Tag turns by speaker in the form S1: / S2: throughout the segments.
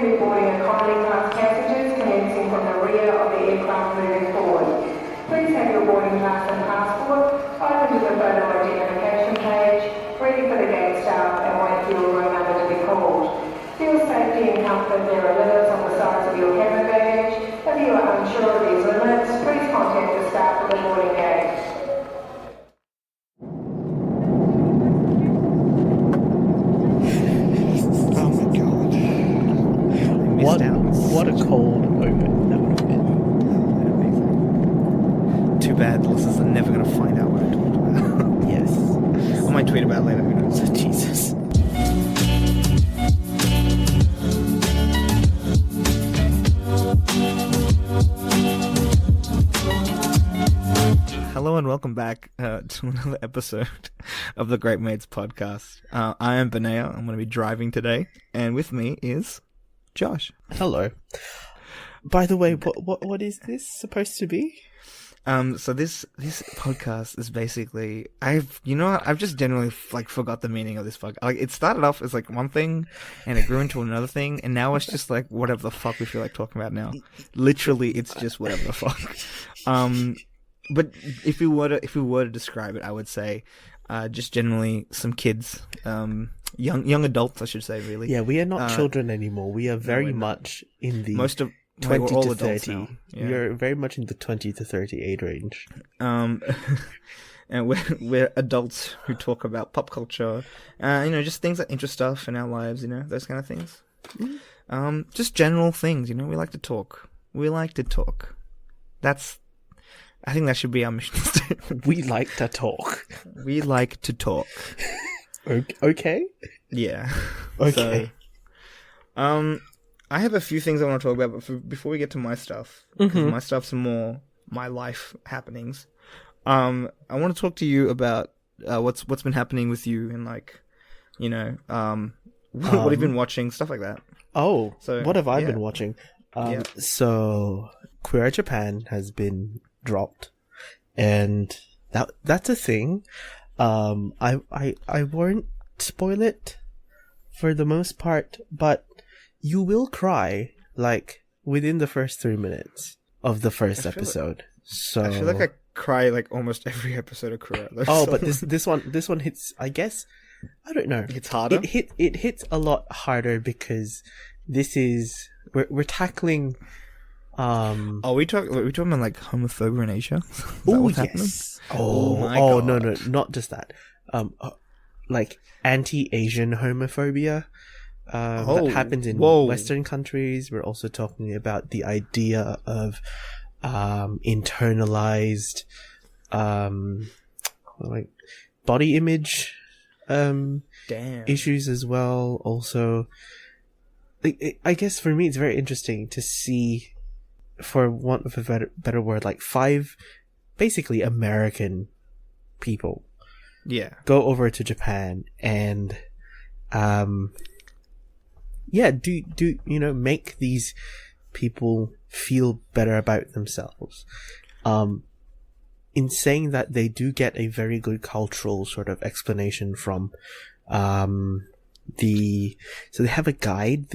S1: be boarding economy class passengers commencing from the rear of the aircraft moving forward. Please have your boarding pass and passport open to the photo identification page, ready for the gate staff and wait for your room number to be called. For your safety and comfort, there are limits on the size of your cabin baggage. If you are unsure of these limits, please contact the staff at the boarding gate.
S2: Oh my god. What a cold open that would have been.
S3: Too bad the listeners are never going to find out what I talked about.
S2: Yes.
S3: I might tweet about it later. Who knows?
S2: Jesus.
S3: Hello and welcome back to another episode of the Great Mates podcast. I am Binaya. I'm going to be driving today, and with me is Josh.
S2: Hello. By the way, what is this supposed to be?
S3: So this podcast is basically I've just generally forgot the meaning of this podcast. Like, it started off as like one thing, and it grew into another thing, and now it's just like whatever the fuck we feel like talking about now. Literally, it's just whatever the fuck. But if we were to describe it, I would say just generally some kids, young adults, I should say, really.
S2: Yeah, we are not children anymore. We are very much in the 20
S3: we're all
S2: to
S3: adults
S2: 30.
S3: now. Yeah.
S2: We are very much in the 20 to 30 age range.
S3: And we're adults who talk about pop culture, just things that interest us in our lives, those kind of things. Just general things, we like to talk. I think that should be our mission statement.
S2: We like to talk.
S3: We like to talk.
S2: Okay?
S3: Yeah.
S2: Okay.
S3: So, I have a few things I want to talk about, but before we get to my stuff, because my stuff's more my life happenings, I want to talk to you about what's been happening with you and what have you been watching, stuff like that.
S2: Oh, so what have I
S3: yeah.
S2: been watching? So Queer Eye Japan has been dropped, and that's a thing. I won't spoil it for the most part, but you will cry within the first 3 minutes of the first episode. So
S3: I feel like I cry almost every episode of Queer Eye.
S2: Oh, but this one hits. I guess I don't know.
S3: It's harder.
S2: It hits a lot harder because this is we're tackling.
S3: Are we talking about homophobia in Asia?
S2: Oh yes.
S3: Oh my God.
S2: No, not just that. Anti-Asian homophobia that happens in Western countries. We're also talking about the idea of internalized body image issues as well. Also, I guess for me it's very interesting to see, for want of a better word, 5 basically American people go over to Japan and make these people feel better about themselves. In saying that, they do get a very good cultural sort of explanation from so they have a guide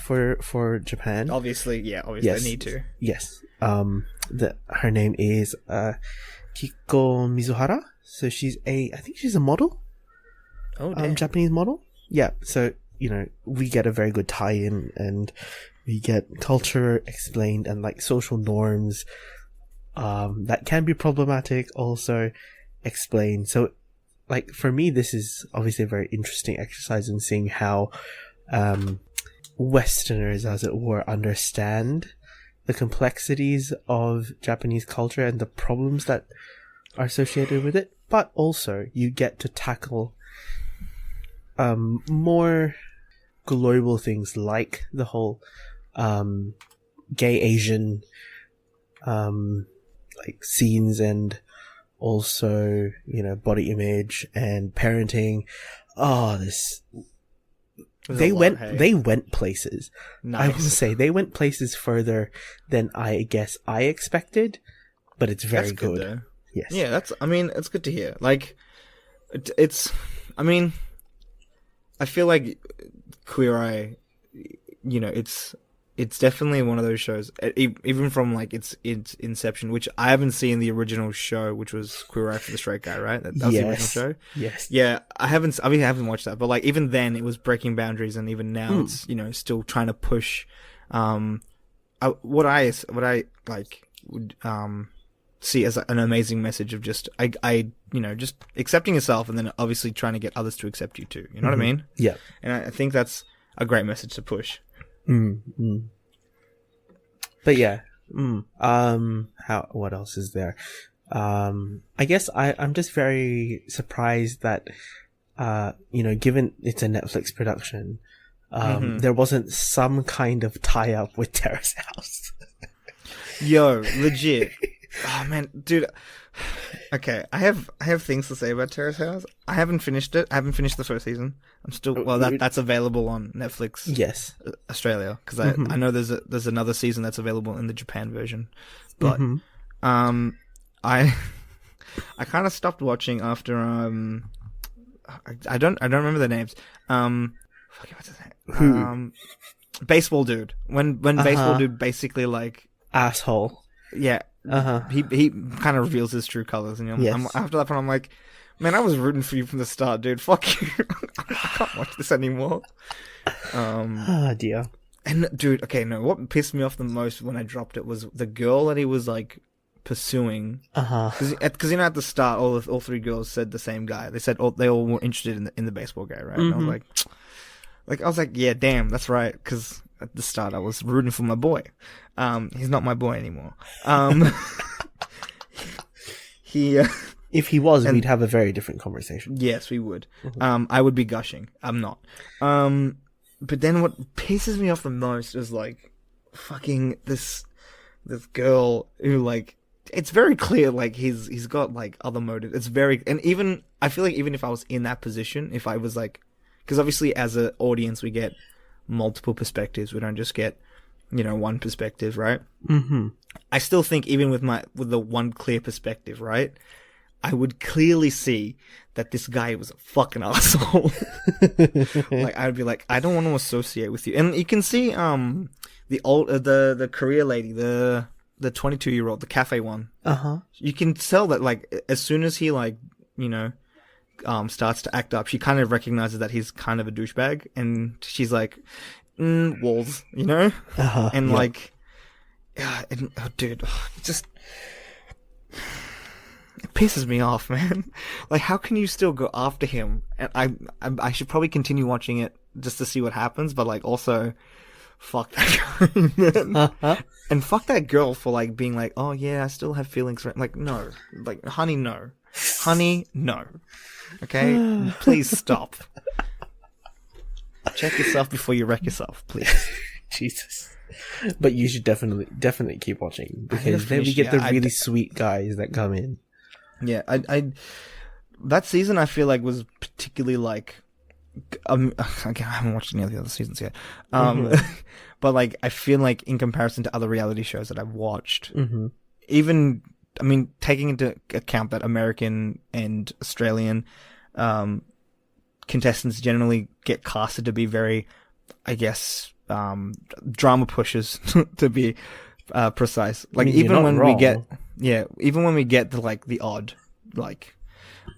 S2: for Japan.
S3: Obviously
S2: yes.
S3: They need to.
S2: Yes. Her name is Kiko Mizuhara. So I think she's a model.
S3: Oh, damn.
S2: Japanese model. Yeah. So we get a very good tie-in, and we get culture explained and social norms that can be problematic also explained. So for me, this is obviously a very interesting exercise in seeing how Westerners, as it were, understand the complexities of Japanese culture and the problems that are associated with it. But also, you get to tackle more global things like the whole gay Asian scenes, and also body image and parenting. They went places.
S3: Nice.
S2: I would say they went places further than I guess I expected, but it's very good.
S3: Though.
S2: Yes.
S3: Yeah, it's good to hear. I feel like Queer Eye you know, it's definitely one of those shows, even from like its inception, which I haven't seen the original show, which was Queer Eye for the Straight Guy, right? That was the original show.
S2: Yes.
S3: Yeah, I haven't watched that, but like even then it was breaking boundaries, and even now it's, you know, still trying to push. What I like would see as an amazing message of just I you know, just accepting yourself, and then obviously trying to get others to accept you too. You know what I mean?
S2: Yeah.
S3: And I think that's a great message to push.
S2: But yeah, what else is there? I guess I'm just very surprised that, you know, given it's a Netflix production, there wasn't some kind of tie-up with Terrace House.
S3: Yo, legit. Oh man, dude. Okay, I have things to say about Terrace House. I haven't finished it. I haven't finished the first season. I'm still that's available on Netflix.
S2: Yes,
S3: Australia, because I know there's another season that's available in the Japan version, but I kind of stopped watching after I don't remember the names. What's his name? Baseball dude. When baseball dude basically like
S2: asshole.
S3: Yeah. He kind of reveals his true colors, and after that point, I'm like, man, I was rooting for you from the start, dude. Fuck you. I can't watch this anymore.
S2: Oh dear.
S3: And dude, okay, no, what pissed me off the most when I dropped it was the girl that he was like pursuing. Because you know, at the start, all three girls said the same guy. They said they all were interested in the baseball guy, right? And I was like, yeah, damn, that's right. Because at the start, I was rooting for my boy. He's not my boy anymore.
S2: If he was, we'd have a very different conversation.
S3: Yes, we would. I would be gushing. I'm not. But then what pisses me off the most is like fucking this girl who like, it's very clear like he's got like other motives. It's very, and even I feel like even if I was in that position, if I was like, because obviously as an audience we get multiple perspectives. We don't just get, you know, one perspective, right? I still think even with the one clear perspective, right, I would clearly see that this guy was a fucking asshole. Like I would be like, I don't want to associate with you. And you can see the Korea lady, the 22-year-old, the cafe one. You can tell that like as soon as he like, you know, starts to act up, she kind of recognizes that he's kind of a douchebag, and she's like, walls, you know? And like, dude, just, it pisses me off, man. Like, how can you still go after him? And I should probably continue watching it just to see what happens, but like, also, fuck that guy, man. And fuck that girl for like being like, oh yeah, I still have feelings for him. Like, no. Like, honey, no. Honey, no. Okay? Please stop. Check yourself before you wreck yourself, please.
S2: Jesus. But you should definitely keep watching, because then we get the really sweet guys that come in.
S3: Yeah, I that season I feel like was particularly like, again, I haven't watched any of the other seasons yet. But like I feel like in comparison to other reality shows that I've watched, even, I mean, taking into account that American and Australian contestants generally get casted to be very, I guess, drama pushers, to be precise. Like, even when we get the odd, like,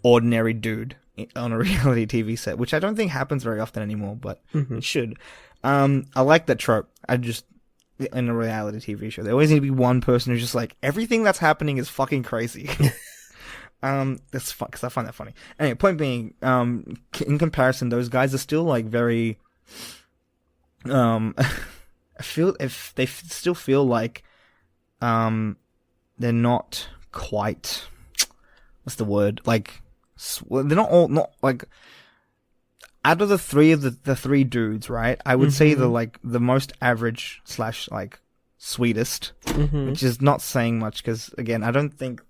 S3: ordinary dude on a reality TV set, which I don't think happens very often anymore, but it should. I like that trope. In a reality TV show, there always need to be one person who's just like, everything that's happening is fucking crazy. That's fun, because I find that funny. Anyway, point being, in comparison, those guys are still like very, I feel if they still feel like, they're not quite, what's the word? Like, they're not like, out of the three dudes, right? I would say the most average / like sweetest, which is not saying much, because again, I don't think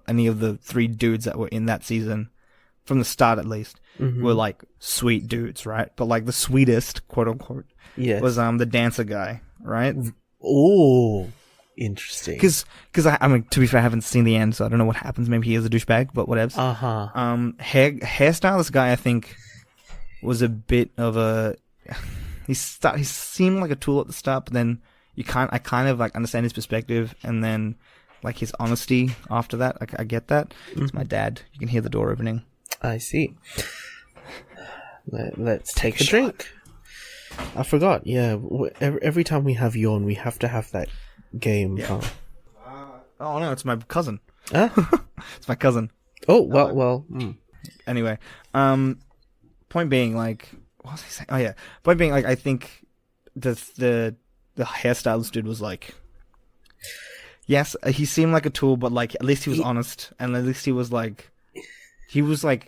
S3: any of the three dudes that were in that season, from the start at least, were like sweet dudes, right? But like the sweetest, quote unquote, was the dancer guy, right?
S2: Oh, interesting.
S3: Because I mean, to be fair, I haven't seen the end, so I don't know what happens. Maybe he is a douchebag, but whatevs. Hairstylist guy, I think, was a bit of a, he seemed like a tool at the start, but then I kind of like understand his perspective, and then like his honesty after that. I get that. It's my dad. You can hear the door opening.
S2: I see. Let's take a drink. I forgot. Yeah, every time we have you on, we have to have that game.
S3: Yeah. Oh no, it's my cousin.
S2: Huh?
S3: It's my cousin.
S2: Oh well.
S3: Anyway, point being, like, what was I saying? Oh yeah, point being, like, I think the hairstylist dude was like, yes, he seemed like a tool, but like at least he was honest, and at least he was like,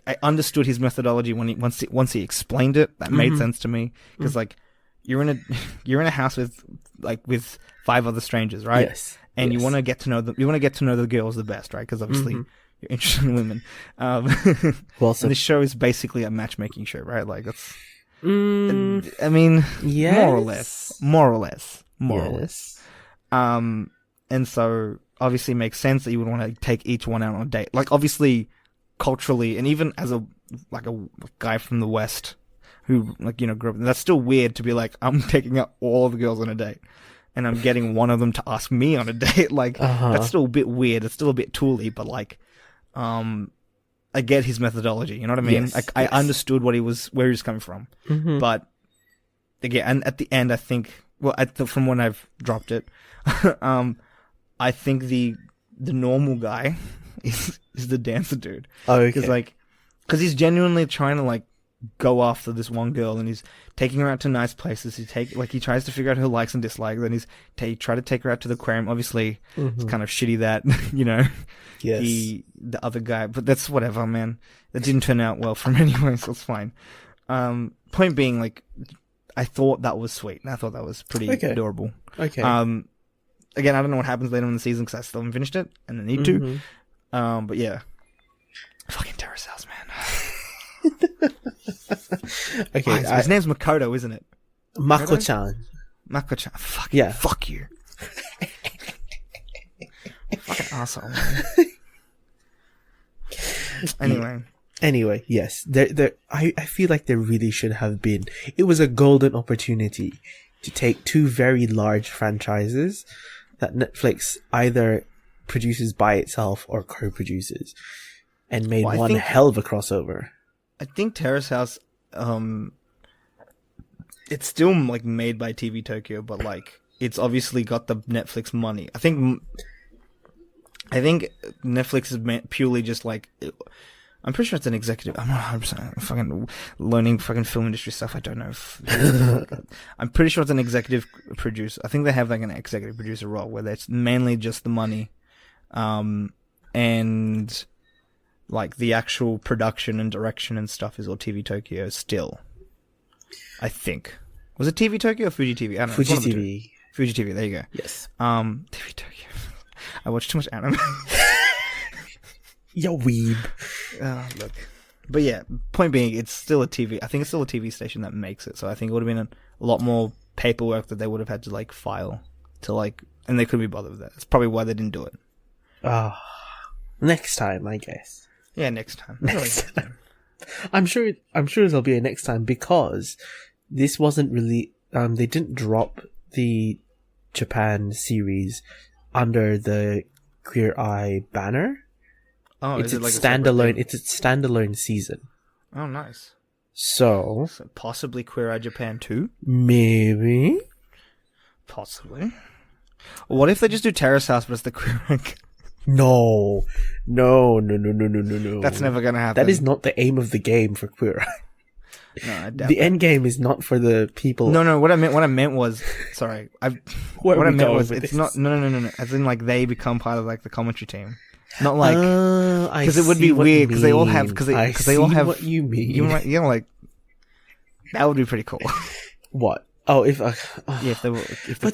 S3: I understood his methodology when once he explained it. That made sense to me, because like you're in a house with 5 other strangers, right?
S2: Yes.
S3: And you want to get to know them. You want to get to know the girls the best, right? Because obviously you're interested in women.
S2: Well, so
S3: and this show is basically a matchmaking show, right? Like that's. I mean,
S2: yes.
S3: more or less.
S2: Yes.
S3: And so obviously it makes sense that you would want to take each one out on a date. Like obviously, culturally, and even as a guy from the West who grew up, that's still weird to be like, I'm taking out all the girls on a date, and I'm getting one of them to ask me on a date. Like that's still a bit weird. It's still a bit tooly, but like, I get his methodology. You know what I mean?
S2: Yes,
S3: like I understood where he was coming from. But again, and at the end, I think, from when I've dropped it, I think the normal guy is the dancer dude.
S2: Oh, okay.
S3: Because he's genuinely trying to like go after this one girl, and he's taking her out to nice places. He tries to figure out her likes and dislikes. Then he try to take her out to the aquarium. Obviously, it's kind of shitty that
S2: Yes.
S3: the other guy, but that's whatever, man. That didn't turn out well for him anyway, so it's fine. Point being, like, I thought that was sweet. I thought that was pretty adorable.
S2: Okay.
S3: Again, I don't know what happens later in the season because I still haven't finished it, and I need to. But yeah, fucking Terrace House, man.
S2: Okay,
S3: his name's Makoto, isn't it?
S2: Mako-chan.
S3: Mako-chan. Fuck you. Fucking asshole, man. Anyway,
S2: yes. I feel like there really should have been. It was a golden opportunity to take 2 very large franchises that Netflix either produces by itself or co-produces, and made one hell of a crossover.
S3: I think Terrace House, it's still like made by TV Tokyo, but like it's obviously got the Netflix money. I think Netflix is purely just like, I'm pretty sure it's an executive. I'm not 100% fucking learning fucking film industry stuff. I don't know. I'm pretty sure it's an executive producer. I think they have like an executive producer role where it's mainly just the money, and like the actual production and direction and stuff is all TV Tokyo still. I think. Was it TV Tokyo or Fuji TV? I don't know.
S2: Fuji TV.
S3: Fuji TV. There you go.
S2: Yes.
S3: TV Tokyo. I watch too much anime.
S2: Yo, weeb.
S3: Look. But yeah, point being, it's still a TV. I think it's still a TV station that makes it. So I think it would have been a lot more paperwork that they would have had to like file to like, and they couldn't be bothered with that. That's probably why they didn't do it.
S2: Next time, I guess.
S3: Yeah, next time.
S2: Next time. I'm sure there'll be a next time, because this wasn't really. They didn't drop the Japan series under the Queer Eye banner.
S3: Oh,
S2: it's
S3: is it like
S2: standalone. It's a standalone season.
S3: Oh, nice.
S2: So
S3: possibly Queer Eye Japan 2?
S2: Maybe.
S3: Possibly. What if they just do Terrace House, but it's the Queer Eye?
S2: No.
S3: That's never gonna happen.
S2: That is not the aim of the game for Queer Eye.
S3: No, I doubt
S2: the end game is not for the people.
S3: No. What I meant was, sorry. What I meant was, it's not. No. As in, like, they become part of like the commentary team. Not like, because it would be weird because they all have because they all have
S2: what you mean.
S3: You know, like that would be pretty cool.
S2: What? Oh, if
S3: but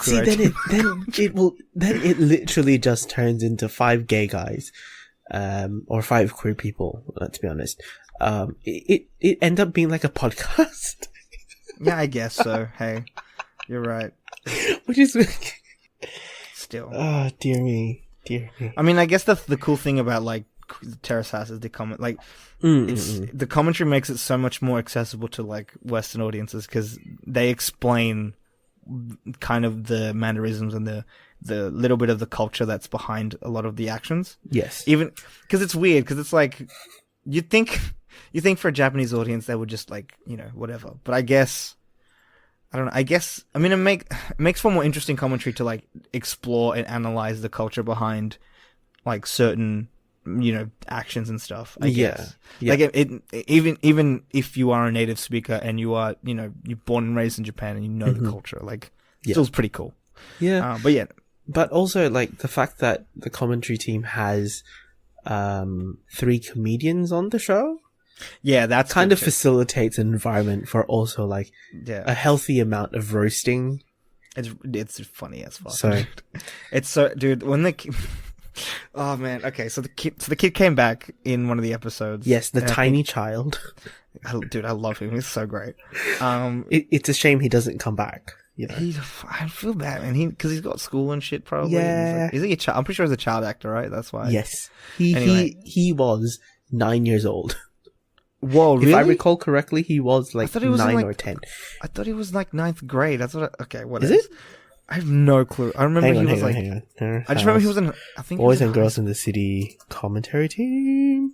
S2: see, then it literally just turns into 5 gay guys, or 5 queer people. To be honest, it end up being like a podcast.
S3: Yeah, I guess so. Hey, you're right.
S2: Which is
S3: still.
S2: Oh, dear me.
S3: I mean, I guess that's the cool thing about like Terrace House is the comment. Like,
S2: Mm-mm.
S3: the commentary makes it so much more accessible to like Western audiences because they explain kind of the mannerisms and the little bit of the culture that's behind a lot of the actions.
S2: Yes.
S3: Even because it's weird because it's like you think for a Japanese audience they would just like whatever. But I guess I don't know. I mean it makes for more interesting commentary to like explore and analyze the culture behind like certain actions and stuff. I guess.
S2: Yeah.
S3: Like it even if you are a native speaker and you are you're born and raised in Japan and you know the culture, like still pretty cool.
S2: Yeah.
S3: But yeah.
S2: But also, like, the fact that the commentary team has 3 comedians on the show,
S3: Yeah, that's
S2: kind
S3: good
S2: of
S3: too.
S2: facilitates an environment for also, like,
S3: Yeah.
S2: a healthy amount of roasting.
S3: It's funny as fuck.
S2: So-
S3: It's so, dude. When oh man. Okay, so the kid came back in one of the episodes.
S2: Yes, the
S3: and I
S2: tiny child.
S3: think- dude, I love him. He's so great.
S2: It's a shame he doesn't come back.
S3: I feel bad, man. Because he's got school and shit. Probably.
S2: Yeah.
S3: Is he a child? I'm pretty sure he's a child actor, right? That's why.
S2: Yes.
S3: Anyway.
S2: He was 9 years old.
S3: Whoa, really?
S2: If I recall correctly, he was like
S3: thought he was in,
S2: 9
S3: like-
S2: or 10.
S3: I thought he was like 9th grade. That's what. Okay, what
S2: Is
S3: is
S2: it?
S3: I have no clue. I remember
S2: Hang
S3: he was like.
S2: hang on.
S3: I just remember he was in. I think he
S2: Boys
S3: was in
S2: and Girls in the City commentary team.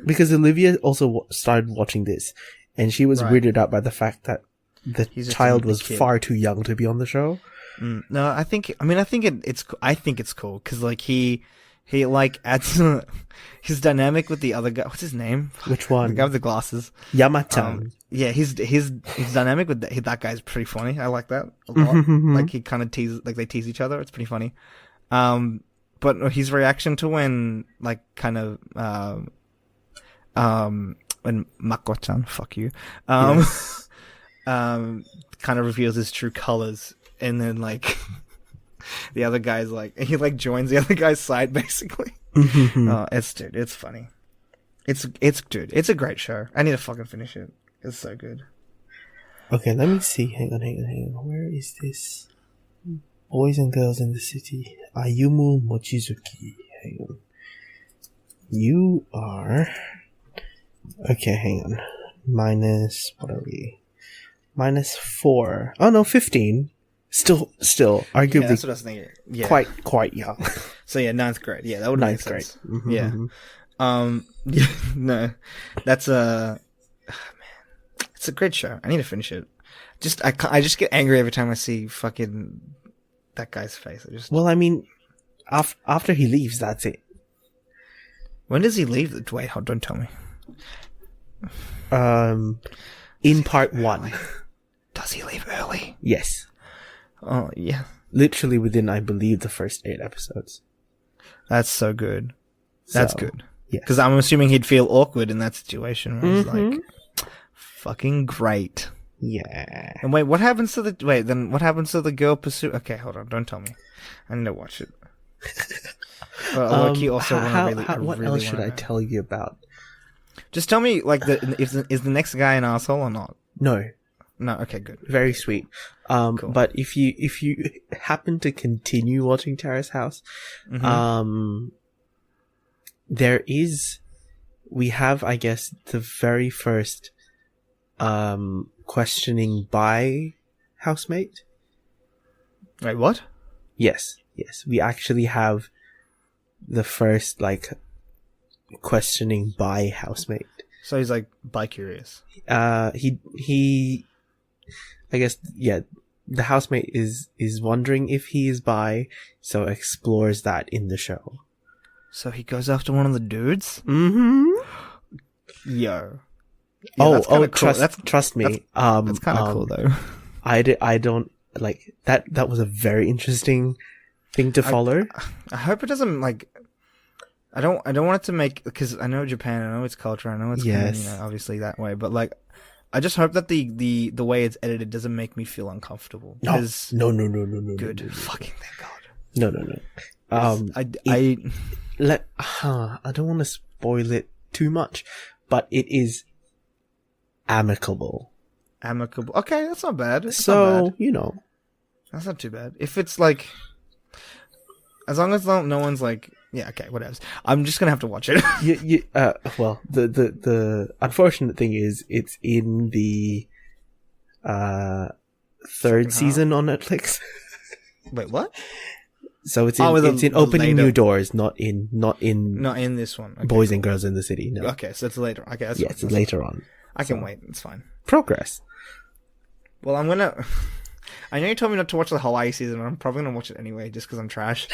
S2: Because Olivia also started watching this, and she was
S3: Right.
S2: weirded out by the fact that the
S3: He's just
S2: child
S3: a
S2: was
S3: kid.
S2: far too young to be on the show.
S3: No, I think it's cool because like he like adds his dynamic with the other guy. What's his name?
S2: Which
S3: The
S2: one?
S3: guy with the glasses.
S2: Yamatan.
S3: Yeah, his dynamic with that guy's pretty funny. I like that a lot. Like he kind of they tease each other. It's pretty funny. But his reaction to when like kind of when Mako-chan, fuck you, kind of reveals his true colors, and then like the other guy's like he like joins the other guy's side basically. It's funny. It's it's a great show. I need to fucking finish it. It's so good.
S2: Okay, let me see. Hang on. Where is this? Boys and Girls in the City. Ayumu Mochizuki. Hang on. You are... Okay, hang on. Minus... What are we? -4. Oh no, 15. Still,
S3: Yeah,
S2: arguably
S3: that's what I was thinking. Yeah.
S2: quite young.
S3: So yeah, 9th grade. Yeah, that would make
S2: 9th grade.
S3: sense.
S2: Mhm,
S3: Yeah.
S2: mhm.
S3: Yeah, no, that's man, it's a great show. I need to finish it. I just get angry every time I see fucking that guy's face.
S2: Well, I mean, after he leaves, that's it.
S3: When does he leave? Wait, don't tell me.
S2: In part 1.
S3: Does he leave early?
S2: Yes.
S3: Oh yeah,
S2: Literally within, I believe, the first 8 episodes.
S3: that's so good. That's
S2: So,
S3: good.
S2: yes.
S3: Because I'm assuming he'd feel awkward in that situation. Where he's like, fucking great.
S2: Yeah.
S3: And wait, what happens to the girl pursue? Okay, hold on, don't tell me. I need to watch it. But low-key also
S2: what else should I tell you about?
S3: Just tell me, like, is the next guy an asshole or not?
S2: No.
S3: No, okay, good.
S2: Very sweet.
S3: Cool.
S2: But if you happen to continue watching Terrace House, we have, I guess, the very first questioning by housemate.
S3: Wait, what?
S2: Yes, we actually have the first like questioning by housemate.
S3: So he's like bi-curious.
S2: He I guess, yeah, the housemate is wondering if he is bi, so explores that in the show.
S3: So he goes after one of the dudes?
S2: Mm-hmm.
S3: Yo. Yeah, that's kinda cool.
S2: Trust me.
S3: That's kind of cool though.
S2: I don't like that. That was a very interesting thing to follow.
S3: I hope it doesn't like. I don't want it to make, because I know Japan, I know its culture, I know it's kind of,
S2: Yes.
S3: obviously that way, but like, I just hope that the way it's edited doesn't make me feel uncomfortable.
S2: No.
S3: 'Cause-
S2: No.
S3: Good.
S2: No.
S3: Fucking thank God.
S2: No. I don't want to spoil it too much, but it is amicable.
S3: Amicable. Okay, that's not bad. That's
S2: So,
S3: not bad.
S2: you know.
S3: That's not too bad. If it's like, as long as no one's like Yeah, okay, whatever. I'm just gonna have to watch it.
S2: Well, the unfortunate thing is it's in the third season on Netflix.
S3: Wait, what?
S2: So it's in Opening New Doors, not in
S3: Not in this one. Okay,
S2: Boys and Girls in the City. No.
S3: Okay, so it's later. Okay, that's
S2: It's later on.
S3: I can wait. It's fine.
S2: Progress.
S3: Well, I'm gonna. I know you told me not to watch the Hawaii season, and I'm probably gonna watch it anyway, just because I'm trash.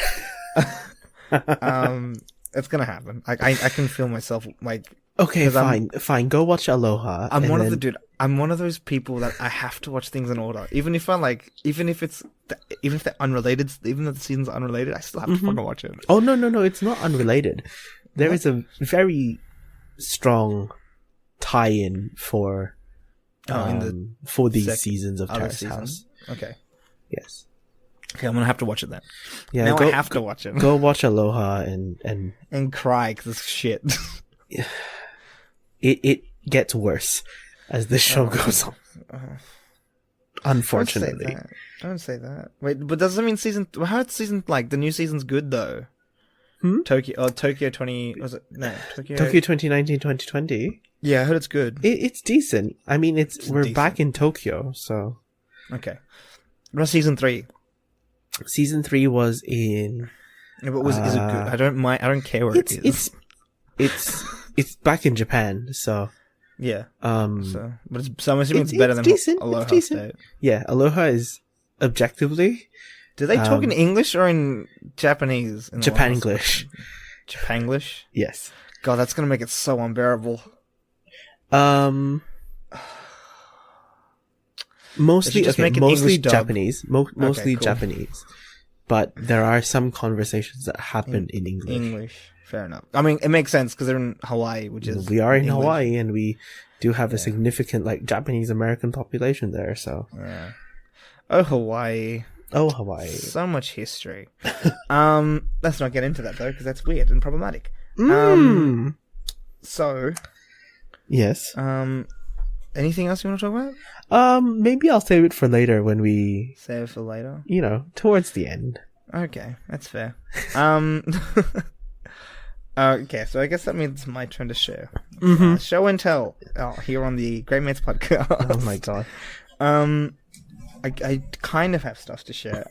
S3: It's gonna happen. I can feel myself like.
S2: Okay, fine. Go watch Aloha.
S3: I'm one of those people that I have to watch things in order, even if they're unrelated, even though the season's unrelated, I still have to fucking watch it.
S2: Oh no, it's not unrelated. There is a very strong tie-in for for these seasons of Terrace House.
S3: Okay.
S2: Yes.
S3: Okay, I'm gonna have to watch it then.
S2: Yeah,
S3: now I have to watch it.
S2: Go watch Aloha and
S3: cry because it's shit.
S2: It gets worse as the show goes on. Unfortunately.
S3: Don't say that. Wait, but does that mean how is season like the new season's good though? Tokyo 20 was it? No, Tokyo
S2: 2019-2020.
S3: Yeah, I heard it's good.
S2: It's decent. I mean, we're decent. Back in Tokyo, so
S3: okay. What about season 3?
S2: Season 3 was in.
S3: Yeah, but is it good? I don't mind. I don't care where it is.
S2: It's back in Japan, so
S3: yeah. I'm assuming it's better than
S2: decent.
S3: Aloha
S2: it's decent.
S3: State.
S2: Yeah, Aloha is objectively.
S3: Do they talk in English or in Japanese?
S2: Japan English.
S3: Japan English.
S2: Yes.
S3: God, that's gonna make it so unbearable.
S2: Mostly
S3: English
S2: Japanese. Mostly
S3: cool.
S2: Japanese. But there are some conversations that happen in English.
S3: English. Fair enough. I mean, it makes sense because they're in Hawaii, which is
S2: we are in
S3: English.
S2: Hawaii, and we do have a significant Japanese American population there. So
S3: yeah. Oh Hawaii.
S2: So
S3: much history. Let's not get into that though, because that's weird and problematic. So
S2: yes.
S3: Anything else you want to talk about?
S2: Maybe I'll save it for later when we
S3: save it for later.
S2: Towards the end.
S3: Okay, that's fair. Okay, so I guess that means it's my turn to share. Show and tell here on the Great Mates podcast.
S2: Oh my god.
S3: I kind of have stuff to share.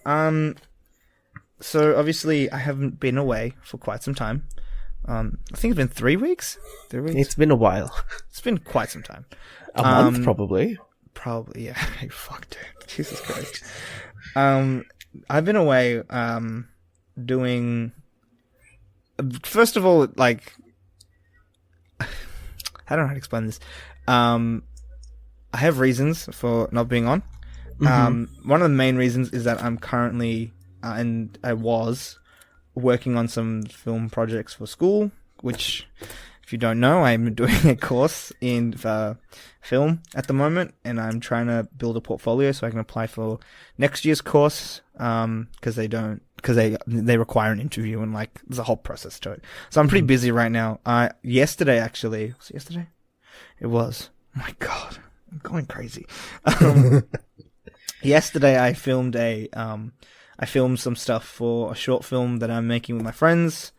S3: So obviously I haven't been away for quite some time. I think it's been 3 weeks. 3 weeks.
S2: It's been a while.
S3: It's been quite some time.
S2: A month, probably.
S3: Probably, yeah. Fuck, dude. Jesus Christ. I've been away, doing. First of all, I don't know how to explain this. I have reasons for not being on. One of the main reasons is that I'm currently, and I was, working on some film projects for school, which, if you don't know, I'm doing a course in film at the moment, and I'm trying to build a portfolio so I can apply for next year's course, because they require an interview and there's a whole process to it. So I'm pretty busy right now. Yesterday actually, was it yesterday? It was. Oh my god, I'm going crazy. Yesterday I filmed some stuff for a short film that I'm making with my friends.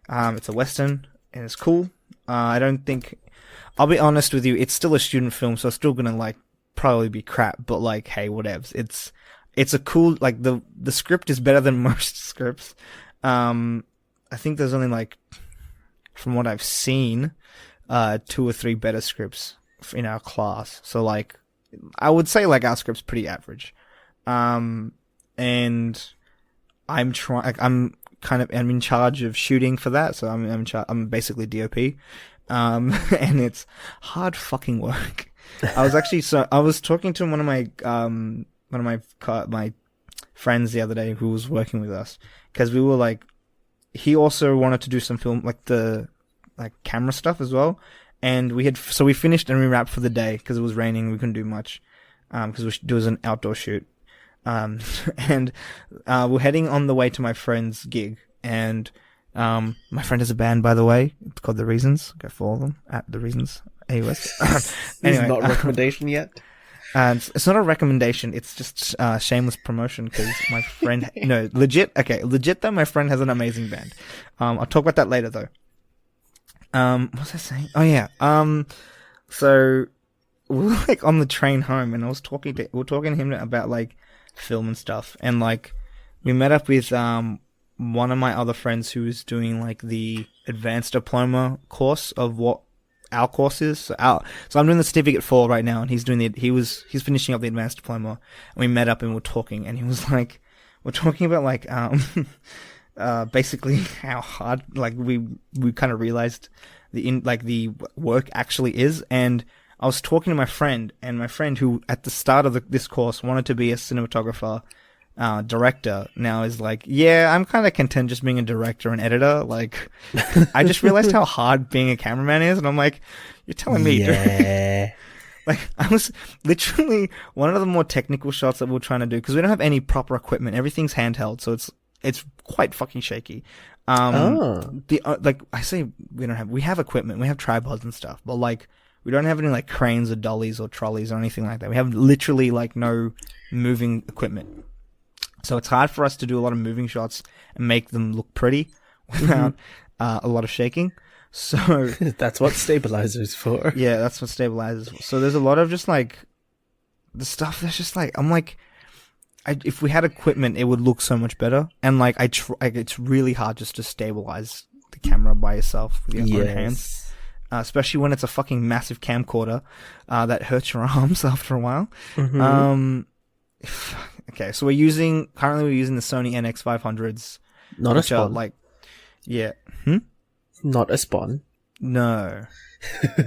S3: It's a Western, and it's cool. I'll be honest with you, it's still a student film, so it's still gonna probably be crap, but hey, whatevs. It's a cool, the script is better than most scripts. I think there's only from what I've seen, 2 or 3 better scripts in our class. So I would say our script's pretty average. And I'm in charge of shooting for that, so I'm basically DOP. And it's hard fucking work. I was talking to one of my friends the other day who was working with us, because we were he also wanted to do some film, the camera stuff as well. And we finished and we wrapped for the day because it was raining. We couldn't do much, because it was an outdoor shoot. And we're heading on the way to my friend's gig, and my friend has a band, by the way. It's called The Reasons. Go follow them at The Reasons AUS.
S2: Anyway, not a recommendation yet.
S3: And it's not a recommendation. It's just shameless promotion because my friend, no, legit. Okay, legit though. My friend has an amazing band. I'll talk about that later though. What was I saying? Oh yeah. So we were like on the train home, and we were talking to him about like film and stuff, and like we met up with one of my other friends who was doing like the advanced diploma course of what our course is. So I'm doing the certificate 4 right now, and he's finishing up the advanced diploma. And we met up and we're talking, and he was like, we're talking about like basically how hard like we kind of realized the work actually is. And I was talking to my friend, and my friend who at the start of this course wanted to be a cinematographer, director, now is like, yeah, I'm kind of content just being a director and editor. Like, I just realized how hard being a cameraman is, and I'm like, you're telling me,
S2: Yeah.
S3: like, I was literally one of the more technical shots that we're trying to do, because we don't have any proper equipment. Everything's handheld, so it's quite fucking shaky. Like I say, we have equipment, we have tripods and stuff, but like we don't have any like cranes or dollies or trolleys or anything like that. We have literally like no moving equipment. So it's hard for us to do a lot of moving shots and make them look pretty without a lot of shaking. So
S2: that's what stabilizer's for.
S3: Yeah, that's what stabilizers for. So there's a lot of just like the stuff that's just like, I'm like, if we had equipment, it would look so much better. And like, it's really hard just to stabilize the camera by yourself with your own hands. Especially when it's a fucking massive camcorder that hurts your arms after a while. Okay, so currently we're using the Sony NX500s.
S2: Not a spawn.
S3: Like, yeah.
S2: Not a spawn.
S3: No.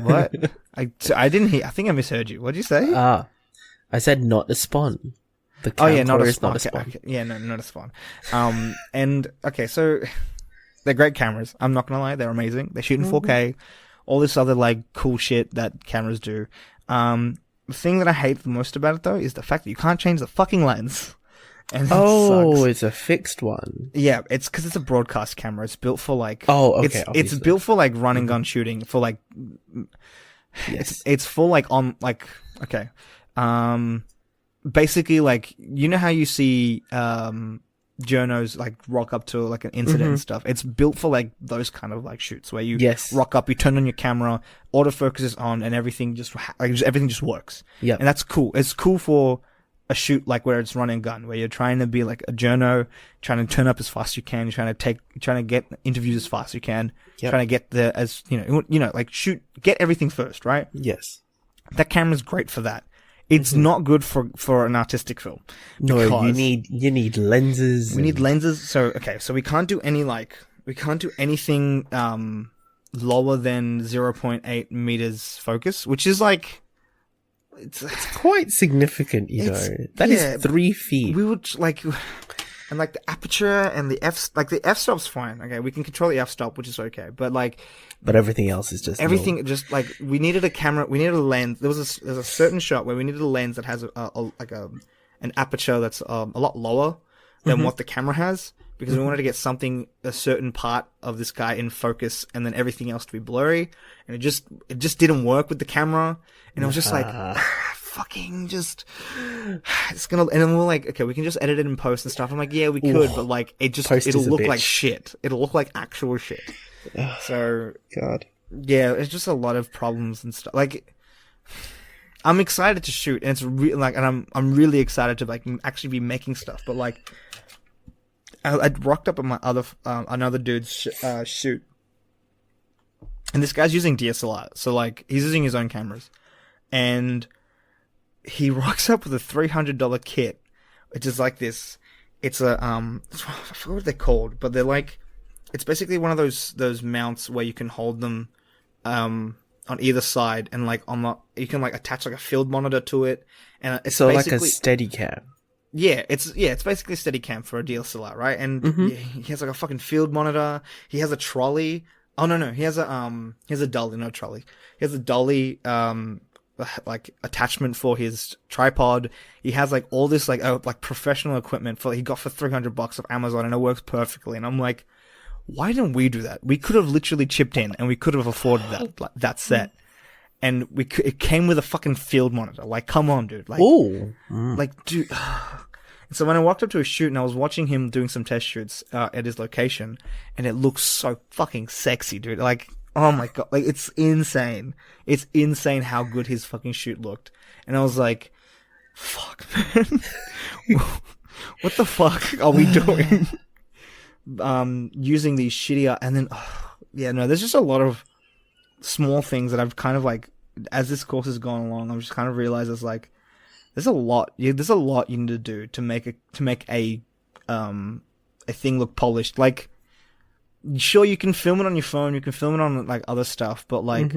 S3: What? I didn't hear. I think I misheard you. What did you say?
S2: I said not a spawn. The
S3: not a spawn.
S2: Not a spawn.
S3: Okay. Yeah, no, not a spawn. And okay, so they're great cameras. I'm not gonna lie, they're amazing. They shoot in 4K. All this other like cool shit that cameras do. The thing that I hate the most about it though is the fact that you can't change the fucking lens. And it sucks.
S2: It's a fixed one.
S3: Yeah, it's because it's a broadcast camera. It's built for like.
S2: Oh, okay.
S3: It's built for like run and gun shooting. For like.
S2: Yes.
S3: It's for like on like okay, basically like you know how you see journos like rock up to like an incident and stuff. It's built for like those kind of like shoots where you rock up, you turn on your camera, autofocus is on, and everything everything just works. Yeah, and that's cool. It's cool for a shoot like where it's run and gun, where you're trying to be like a journo, trying to turn up as fast as you can, you're trying to get interviews as fast as you can, trying to get like get everything first, right?
S2: Yes,
S3: that camera's great for that. It's not good for an artistic film.
S2: No, you need lenses.
S3: We need lenses. So we can't do anything lower than 0.8 meters focus, which is like it's
S2: quite significant, you know. That is 3 feet.
S3: We would like, and like the aperture and the f-stop's fine. Okay, we can control the f-stop, which is okay, but
S2: everything else is just
S3: everything. Just like we needed a camera, we needed a lens. There's a certain shot where we needed a lens that has an aperture that's a lot lower than what the camera has, because we wanted to get a certain part of this guy in focus, and then everything else to be blurry. And it just didn't work with the camera, and it was just like fucking just it's gonna. And then we're like, okay, we can just edit it in post and stuff. I'm like, yeah, we could, but like it'll look like shit. It'll look like actual shit. So
S2: God,
S3: yeah, it's just a lot of problems and stuff. Like, I'm excited to shoot, and it's and I'm really excited to like actually be making stuff. But like, I rocked up at my another dude's shoot, and this guy's using DSLR, so like he's using his own cameras, and he rocks up with a $300 kit, which is like this. It's a I forget what they're called, but they're like. It's basically one of those mounts where you can hold them on either side, and like you can like attach like a field monitor to it, and it's
S2: so like a steady cam.
S3: Yeah, it's basically a steady cam for a DSLR, right? And he has like a fucking field monitor. He has a trolley. Oh no, he has a dolly, not a trolley. He has a dolly like attachment for his tripod. He has like all this like professional equipment he got for $300 off Amazon, and it works perfectly. And I'm like, why didn't we do that? We could have literally chipped in, and we could have afforded that set. and it came with a fucking field monitor. Like, come on, dude. Like,
S2: Oh.
S3: like, dude. So when I walked up to a shoot and I was watching him doing some test shoots at his location, and it looks so fucking sexy, dude. Like, oh my god, like it's insane. It's insane how good his fucking shoot looked. And I was like, fuck, man. What the fuck are we doing? Using these shittier, and then, yeah, no, there's just a lot of small things that I've kind of like, as this course has gone along, I've just kind of realized it's like, there's a lot you need to do to make a thing look polished. Like, sure, you can film it on your phone, you can film it on like other stuff, but like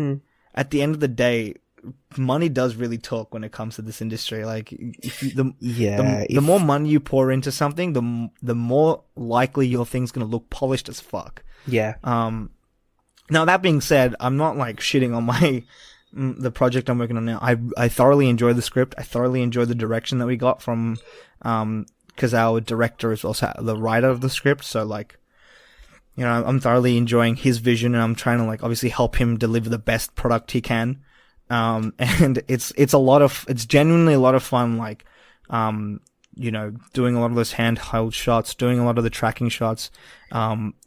S3: at the end of the day, money does really talk when it comes to this industry. Like, the more money you pour into something, the more likely your thing's gonna look polished as fuck.
S2: Yeah.
S3: Now that being said, I'm not like shitting on the project I'm working on now. I thoroughly enjoy the script. I thoroughly enjoy the direction that we got from, because our director is also the writer of the script. So like, you know, I'm thoroughly enjoying his vision, and I'm trying to like obviously help him deliver the best product he can. And it's genuinely a lot of fun. Like, you know, doing a lot of those handheld shots, doing a lot of the tracking shots,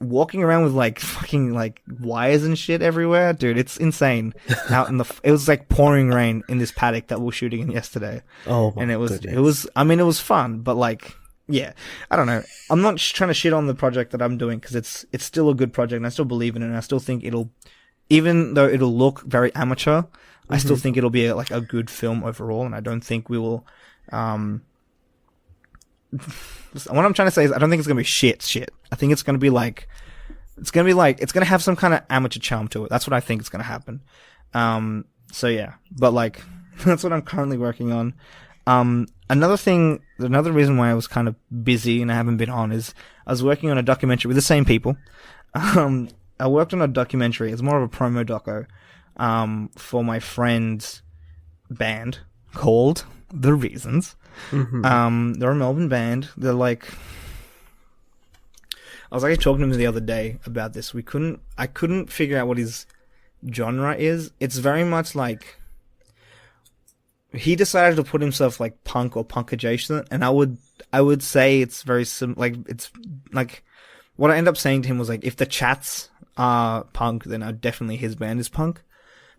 S3: walking around with like fucking like wires and shit everywhere, dude. It's insane. It was like pouring rain in this paddock that we were shooting in yesterday.
S2: Oh,
S3: and it was fun, but like, yeah, I don't know. I'm not trying to shit on the project that I'm doing, because it's still a good project, and I still believe in it, and I still think even though it'll look very amateur, I still think it'll be a good film overall, and I don't think we will. What I'm trying to say is, I don't think it's gonna be shit. I think it's gonna have some kind of amateur charm to it. That's what I think is gonna happen. So yeah, but like, that's what I'm currently working on. Another reason why I was kind of busy and I haven't been on is I was working on a documentary with the same people. I worked on a documentary. It's more of a promo doco, for my friend's band called The Reasons. They're a Melbourne band. They're like, I was actually talking to him the other day about this. I couldn't figure out what his genre is. It's very much like, he decided to put himself like punk or punk adjacent, and I would say it's very like, it's like, what I end up saying to him was like, if the Chats are punk, then definitely his band is punk.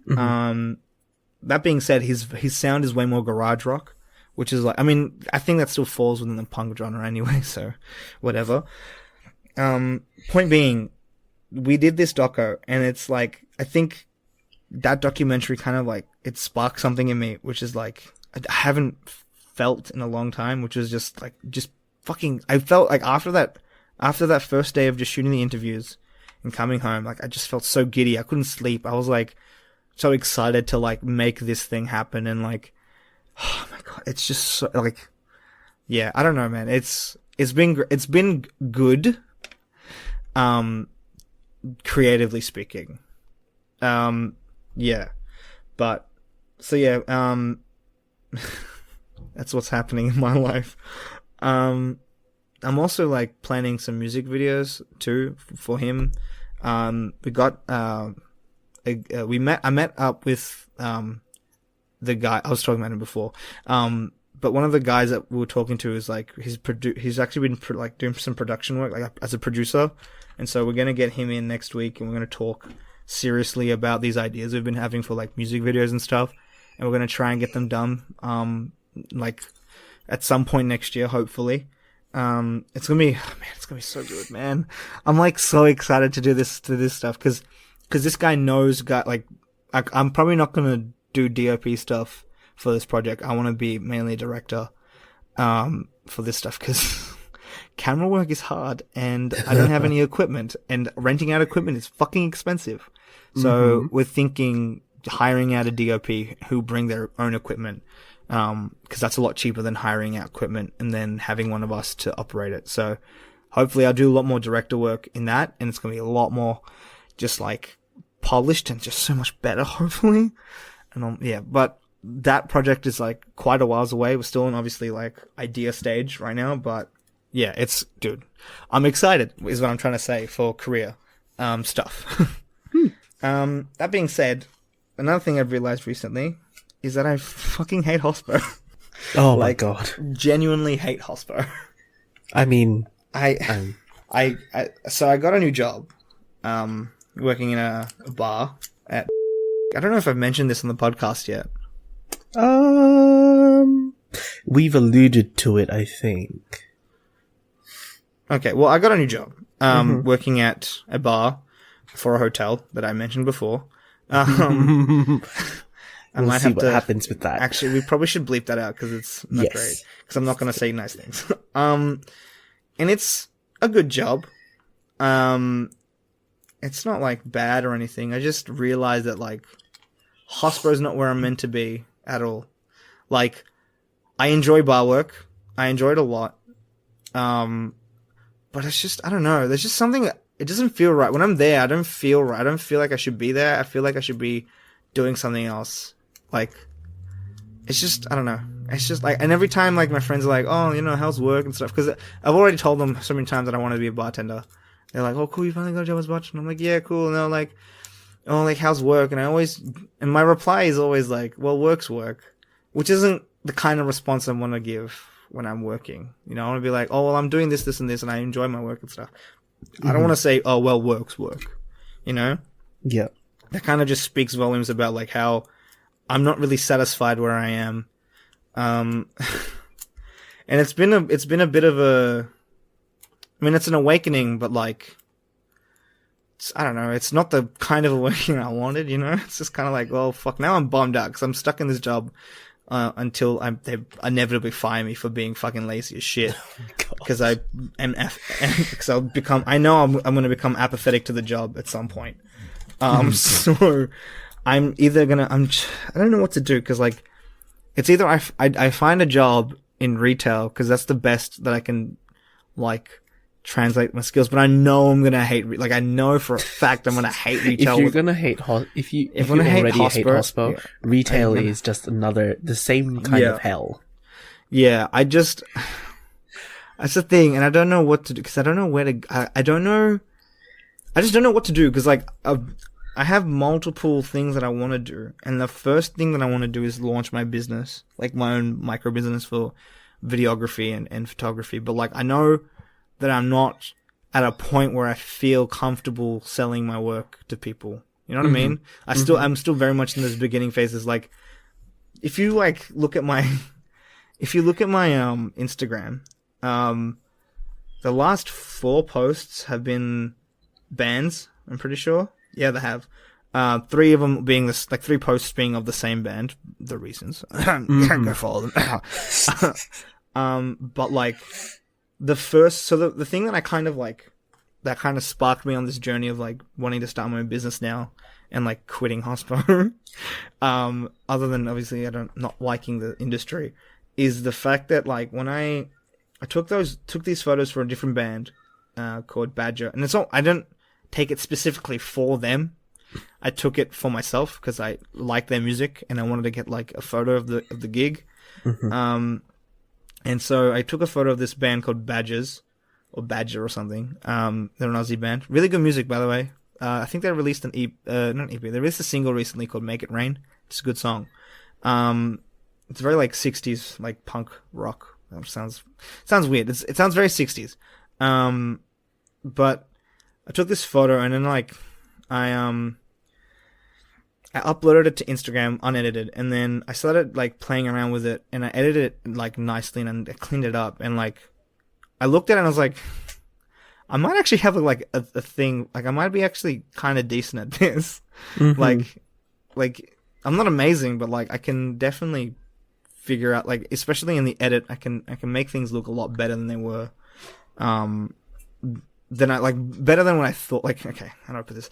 S3: That being said, his sound is way more garage rock, which is like, I mean, I think that still falls within the punk genre anyway, so whatever. Point being, we did this doco, and it's like, I think that documentary kind of like, it sparked something in me, which is like, I haven't felt in a long time, which is just fucking, I felt like after that first day of just shooting the interviews and coming home, like, I just felt so giddy. I couldn't sleep. I was like, so excited to like make this thing happen, and like, oh my god, it's just so, like, yeah, I don't know, man. It's been good, creatively speaking, yeah, but so yeah, that's what's happening in my life. I'm also like planning some music videos too for him. We got I met up with the guy I was talking about him before. But one of the guys that we were talking to is like, he's actually been like doing some production work like as a producer, and so we're gonna get him in next week, and we're gonna talk seriously about these ideas we've been having for like music videos and stuff, and we're gonna try and get them done like at some point next year, hopefully. It's gonna be so good, man. I'm like so excited to do this stuff, because this guy knows like I'm probably not gonna do DOP stuff for this project. I want to be mainly a director for this stuff, because camera work is hard, and I don't have any equipment, and renting out equipment is fucking expensive. So we're thinking hiring out a DOP who bring their own equipment, because that's a lot cheaper than hiring out equipment and then having one of us to operate it. So hopefully I'll do a lot more director work in that, and it's going to be a lot more just like polished and just so much better, hopefully. And yeah, but that project is like quite a whiles away. We're still in obviously like idea stage right now, but yeah, dude, I'm excited is what I'm trying to say for career stuff. That being said, another thing I've realized recently is that I fucking hate hospo.
S2: Oh my god.
S3: Genuinely hate hospo.
S2: I mean,
S3: So I got a new job, working in a bar at. I don't know if I've mentioned this on the podcast yet.
S2: we've alluded to it, I think.
S3: Okay, well, I got a new job, working at a bar for a hotel that I mentioned before.
S2: We'll
S3: might
S2: see
S3: have
S2: what
S3: to-
S2: happens with that.
S3: Actually, we probably should bleep that out because it's not
S2: Yes.
S3: great. Because I'm not going to say nice things. And it's a good job. It's not like bad or anything. I just realized that like hospo's not where I'm meant to be at all. Like, I enjoy bar work. I enjoy it a lot. But it's just, I don't know. There's just something, it doesn't feel right. When I'm there, I don't feel right. I don't feel like I should be there. I feel like I should be doing something else. Like, it's just, I don't know. It's just like, and every time like my friends are like, oh, you know, how's work and stuff? Because I've already told them so many times that I want to be a bartender. They're like, oh, cool, you finally got a job as a bartender. I'm like, yeah, cool. And they're like, oh, like, how's work? And my reply is always like, well, work's work, which isn't the kind of response I want to give when I'm working. You know, I want to be like, oh, well, I'm doing this, this, and this, and I enjoy my work and stuff. I don't want to say, oh, well, work's work. You know?
S2: Yeah.
S3: That kind of just speaks volumes about like how I'm not really satisfied where I am. And it's been a bit of a, I mean, it's an awakening, but like, I don't know, it's not the kind of awakening I wanted, you know? It's just kind of like, well, fuck, now I'm bummed out because I'm stuck in this job until they inevitably fire me for being fucking lazy as shit. Because I know I'm going to become apathetic to the job at some point. So I'm either gonna, I don't know what to do, because like, it's either I find a job in retail, because that's the best that I can like translate my skills, but I know I'm gonna hate, like I know for a fact I'm gonna hate retail.
S2: If you're gonna hate if you already hate hospo,
S3: yeah,
S2: retail is just the same kind of hell.
S3: Yeah, that's the thing, and I don't know what to do, because I don't know where to, I just don't know what to do, because like, I have multiple things that I want to do, and the first thing that I want to do is launch my business, like my own micro business for videography and photography, but like I know that I'm not at a point where I feel comfortable selling my work to people. You know what I mean? I'm still very much in those beginning phases. Like, if you like look at my Instagram, the last 4 posts have been bands, I'm pretty sure. Yeah, they have. 3 of them being this, like 3 posts being of the same band. The reasons. Go follow them. But like, the thing that I kind of like, that kind of sparked me on this journey of like wanting to start my own business now and like quitting hospo, other than obviously not liking the industry, is the fact that like when I took these photos for a different band, called Badger, and I didn't take it specifically for them. I took it for myself because I like their music and I wanted to get like a photo of the gig. And so I took a photo of this band called Badgers, or Badger or something. They're an Aussie band. Really good music, by the way. I think they released not an EP. They released a single recently called Make It Rain. It's a good song. It's very like 60s, like punk rock. Sounds weird. It sounds very 60s. But I took this photo and then like I uploaded it to Instagram unedited, and then I started like playing around with it, and I edited it like nicely, and I cleaned it up, and like I looked at it and I was like, I might actually have like a thing, like I might be actually kind of decent at this. Like I'm not amazing, but like I can definitely figure out, like especially in the edit, I can make things look a lot better than they were. Better than when I thought. Like, okay, how do I put this?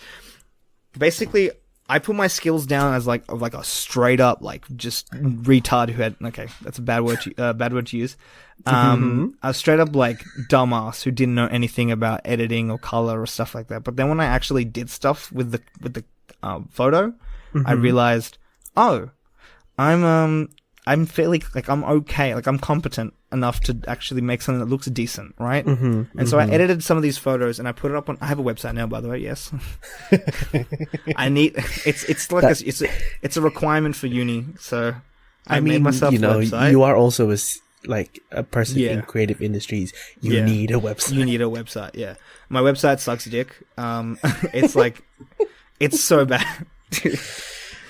S3: Basically, I put my skills down as like a straight up like just retard who had, okay, that's a bad word to use. A straight up like dumbass who didn't know anything about editing or color or stuff like that. But then when I actually did stuff with the photo, I realized, oh, I'm I'm fairly, like, I'm okay, like, I'm competent enough to actually make something that looks decent, right? And so I edited some of these photos and I put it up on, I have a website now, by the way, yes. I need, it's like, it's a requirement for uni, so I made myself a website.
S2: You are also like a person
S3: Yeah.
S2: in creative industries. You
S3: Yeah.
S2: need a website.
S3: You need a website, yeah. My website sucks dick. It's like, it's so bad.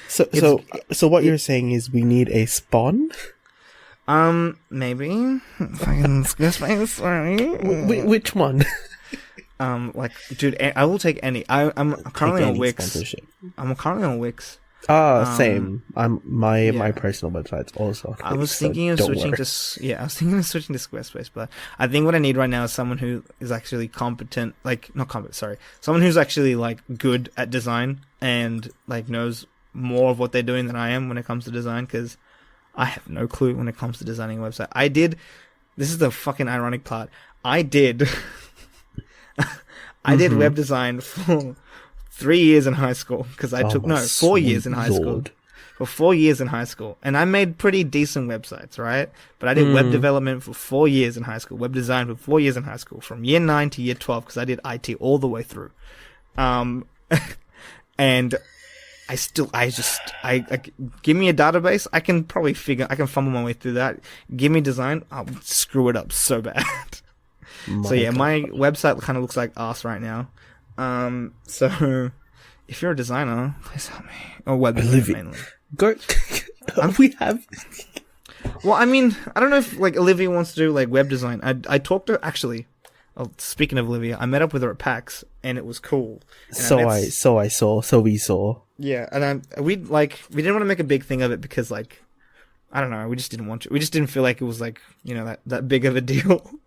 S2: So what you're saying is we need a spawn?
S3: Maybe. If I can guess my story.
S2: Which one?
S3: Like, dude, I will take any. I'm currently
S2: Take
S3: on
S2: any
S3: Wix.
S2: sponsorship.
S3: I'm currently on Wix.
S2: Same. My
S3: yeah.
S2: personal website's also on
S3: I
S2: Wix,
S3: was
S2: so
S3: thinking of
S2: don't
S3: switching
S2: worry.
S3: to I was thinking of switching to Squarespace, but I think what I need right now is someone who is actually competent, like not competent, sorry, someone who's actually like good at design and like knows more of what they're doing than I am when it comes to design, because I have no clue when it comes to designing a website. This is the fucking ironic part. I did web design for 3 years in high school, because I took 4 years in high school. For 4 years in high school, and I made pretty decent websites, right? But I did web development for 4 years in high school, web design for 4 years in high school, from year 9 to year 12, because I did IT all the way through. And I give me a database, I can fumble my way through that. Give me design, I'll screw it up so bad. So yeah, my website kind of looks like ass right now. So if you're a designer, please help me. Or web designer mainly.
S2: Go. We have.
S3: Well, I mean, I don't know if like Olivia wants to do like web design. I talked to actually. Oh, speaking of Olivia, I met up with her at PAX and it was cool. And
S2: We saw.
S3: Yeah, and we didn't want to make a big thing of it because like, I don't know, we just didn't want to. We just didn't feel like it was like, you know, that big of a deal.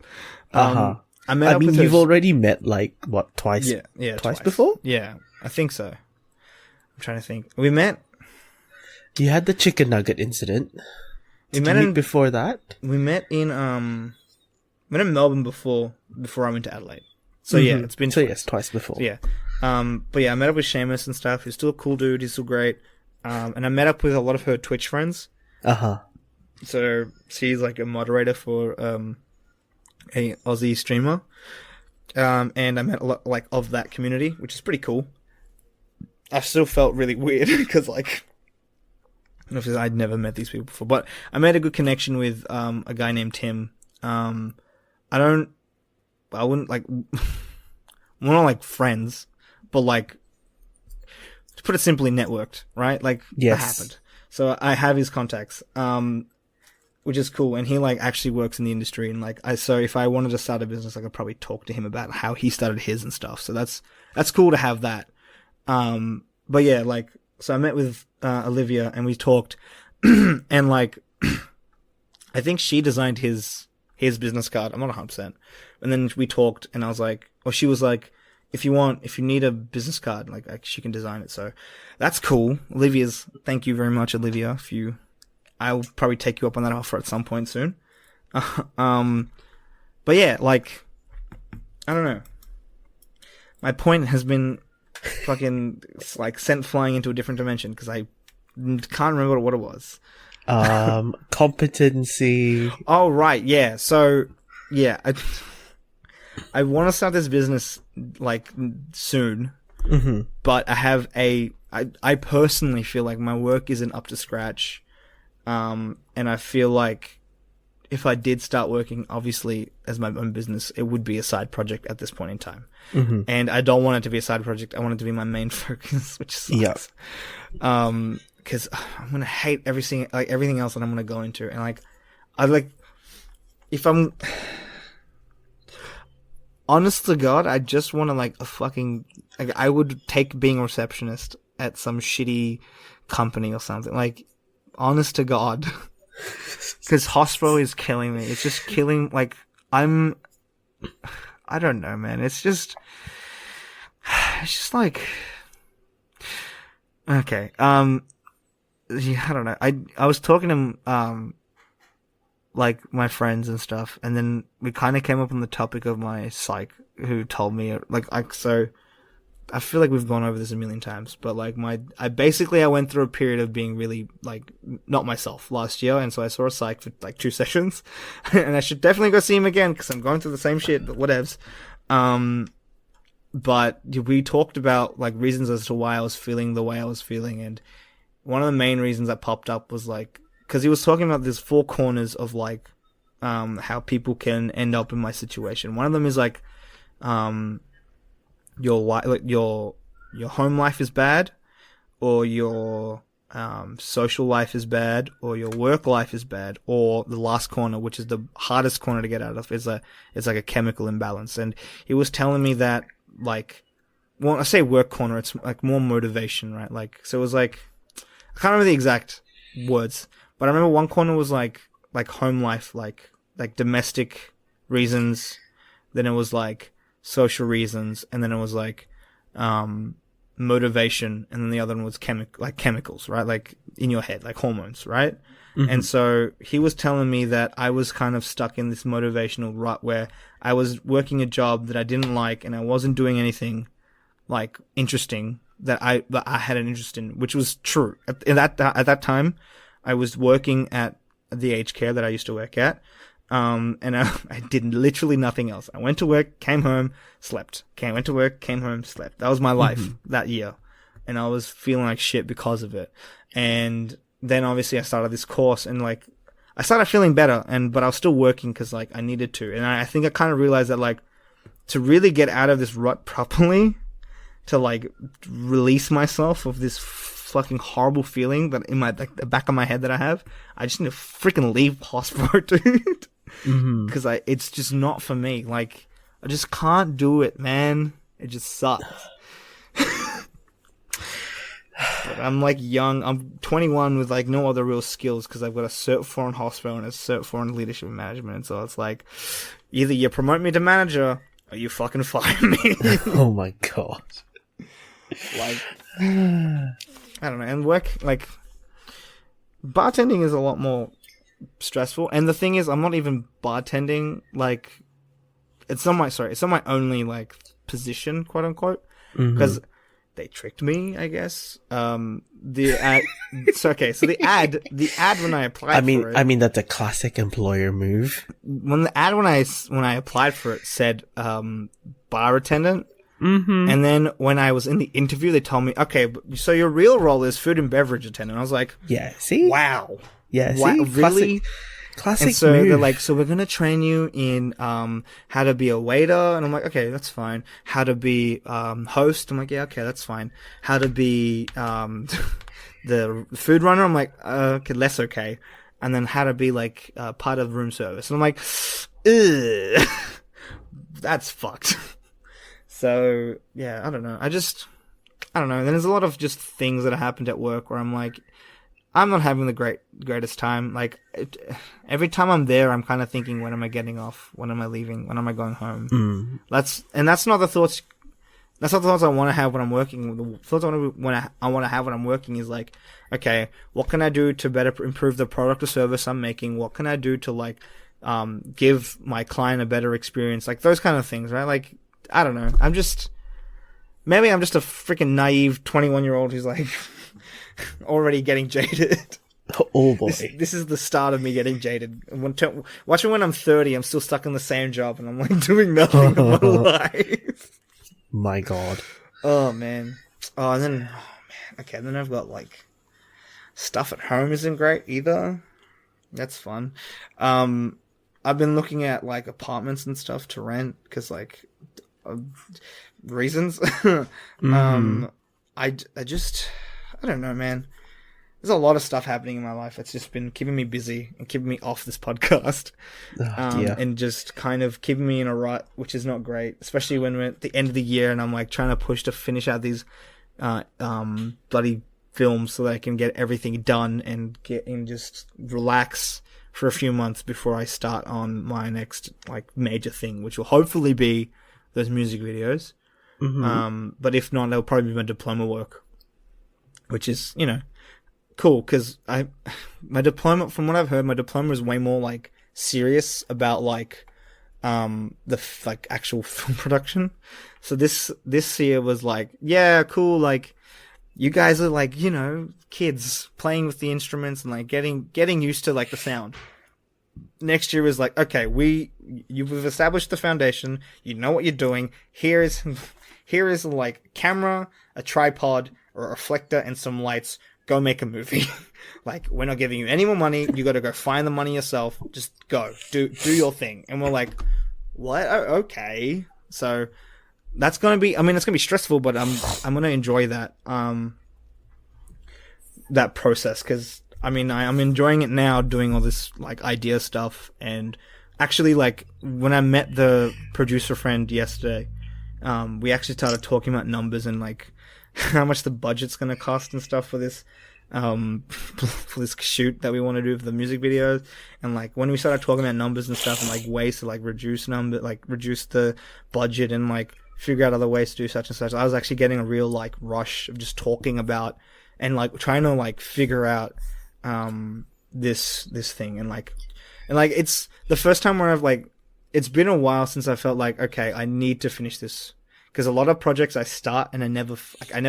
S3: I mean,
S2: you've already met like what, twice?
S3: Yeah,
S2: twice before.
S3: Yeah, I think so. I'm trying to think. We met.
S2: You had the chicken nugget incident. Before that.
S3: We met in Melbourne before I went to Adelaide. So yeah, it's been
S2: twice before.
S3: So, yeah. But yeah, I met up with Seamus and stuff. He's still a cool dude. He's still great. And I met up with a lot of her Twitch friends. So she's like a moderator for a Aussie streamer. And I met a lot like of that community, which is pretty cool. I still felt really weird because like I'd never met these people before, but I made a good connection with a guy named Tim. I wouldn't like we're not like friends, but like to put it simply, networked, right? Like
S2: yes.
S3: That happened. So I have his contacts, which is cool, and he like actually works in the industry, and like so if I wanted to start a business, I could probably talk to him about how he started his and stuff. So that's cool to have that. But yeah, like, so I met with, Olivia and we talked and like, I think she designed his business card. I'm not 100%. And then we talked and I was like, or she was like, if you need a business card, like she can design it. So that's cool. Thank you very much, Olivia. I'll probably take you up on that offer at some point soon. But yeah, like, I don't know. My point has been fucking like sent flying into a different dimension because I can't remember what it was.
S2: Competency.
S3: Oh right, yeah. So yeah, I want to start this business like soon, but I personally feel like my work isn't up to scratch, and I feel like if I did start working, obviously, as my own business, it would be a side project at this point in time. And I don't want it to be a side project. I want it to be my main focus, which sucks. Yeah. Because I'm going to hate everything else that I'm going to go into. And if I'm honest to God, I just want to I would take being a receptionist at some shitty company or something. Like, honest to God. Because hospo is killing me. It's just killing, I don't know, man. It's just like, okay. Yeah, I don't know. I was talking to, my friends and stuff, and then we kind of came up on the topic of my psych, who told me, so I feel like we've gone over this a million times, but like I went through a period of being really like not myself last year, and so I saw a psych for like 2 sessions, and I should definitely go see him again because I'm going through the same shit, but whatevs. But we talked about like reasons as to why I was feeling the way I was feeling, and one of the main reasons that popped up was like because he was talking about these 4 corners of like how people can end up in my situation. One of them is like your home life is bad, or your social life is bad, or your work life is bad, or the last corner, which is the hardest corner to get out of, it's like a chemical imbalance. And he was telling me that like, well, I say work corner, it's like more motivation, right? Like, so it was like, I can't remember the exact words, but I remember one corner was like home life, like domestic reasons. Then it was like social reasons, and then it was like motivation, and then the other one was chemicals, right? Like in your head, like hormones, right? Mm-hmm. And so he was telling me that I was kind of stuck in this motivational rut where I was working a job that I didn't like, and I wasn't doing anything like interesting that I had an interest in, which was true. At that time, I was working at the aged care that I used to work at. And I did literally nothing else. I went to work, came home, slept. Went to work, came home, slept. That was my life that year. And I was feeling like shit because of it. And then obviously I started this course, and like, I started feeling better, but I was still working because like I needed to. And I think I kind of realized that like, to really get out of this rut properly, to like release myself of this fucking horrible feeling that in my like the back of my head that I have, I just need to freaking leave hospital, dude. Because it's just not for me. Like, I just can't do it, man. It just sucks. But I'm like young. I'm 21 with like no other real skills because I've got a Cert 4 in hospital and a Cert 4 in leadership and management. And so it's like, either you promote me to manager or you fucking fire me.
S2: Oh my god.
S3: Like, I don't know. And work, like, bartending is a lot more stressful. And the thing is, I'm not even bartending, like, it's not my only, like, position, quote unquote. Because they tricked me, I guess. The ad when I applied for it.
S2: I mean, that's a classic employer move.
S3: When I applied for it said, bar attendant. And then when I was in the interview, they told me, okay, so your real role is food and beverage attendant. I was like,
S2: yeah, see?
S3: Wow.
S2: Yeah,
S3: wow,
S2: see?
S3: really?
S2: Classic
S3: and so
S2: move.
S3: they're like, so we're going to train you in how to be a waiter. And I'm like, okay, that's fine. How to be host. I'm like, yeah, okay, that's fine. How to be the food runner. I'm like, okay, less okay. And then how to be like part of room service. And I'm like, ugh, that's fucked. So, yeah, I don't know. I don't know. And then there's a lot of just things that have happened at work where I'm like, I'm not having the greatest time. Like, every time I'm there, I'm kind of thinking, when am I getting off? When am I leaving? When am I going home? That's not the thoughts I want to have when I'm working. The thoughts I want to have when I'm working is like, okay, what can I do to better improve the product or service I'm making? What can I do to like, give my client a better experience? Like those kind of things, right? Like, I don't know. Maybe I'm just a freaking naive 21-year-old who's like already getting jaded.
S2: Oh boy.
S3: This is the start of me getting jaded. Watch me when I'm 30, I'm still stuck in the same job and I'm like doing nothing in my life.
S2: My god.
S3: Oh man. Okay, then I've got like stuff at home isn't great either. That's fun. I've been looking at like apartments and stuff to rent because like reasons. I don't know, man. There's a lot of stuff happening in my life that's just been keeping me busy and keeping me off this podcast. And just kind of keeping me in a rut, which is not great, especially when we're at the end of the year and I'm like trying to push to finish out these bloody films so that I can get everything done and just relax for a few months before I start on my next like major thing, which will hopefully be those music videos. But if not, that'll probably be my diploma work, which is, you know, cool. Cause my diploma, from what I've heard, my diploma is way more like serious about like, like actual film production. So this year was like, yeah, cool, like you guys are like, you know, kids playing with the instruments and like getting used to like the sound. Next year is like, okay, you've established the foundation, you know what you're doing. Here is like camera, a tripod, or a reflector, and some lights. Go make a movie. Like, we're not giving you any more money. You got to go find the money yourself. Just go do your thing. And we're like, what? Oh, okay. So that's gonna be. I mean, it's gonna be stressful, but I'm gonna enjoy that that process, because I mean, I'm enjoying it now, doing all this like idea stuff, and actually, like when I met the producer friend yesterday, we actually started talking about numbers and like how much the budget's gonna cost and stuff for this shoot that we want to do for the music videos. And like when we started talking about numbers and stuff and like ways to like reduce the budget and like figure out other ways to do such and such, I was actually getting a real like rush of just talking about and like trying to like figure out this thing. And like it's the first time where I've like, it's been a while since I felt like, okay, I need to finish this. Because a lot of projects I start and I never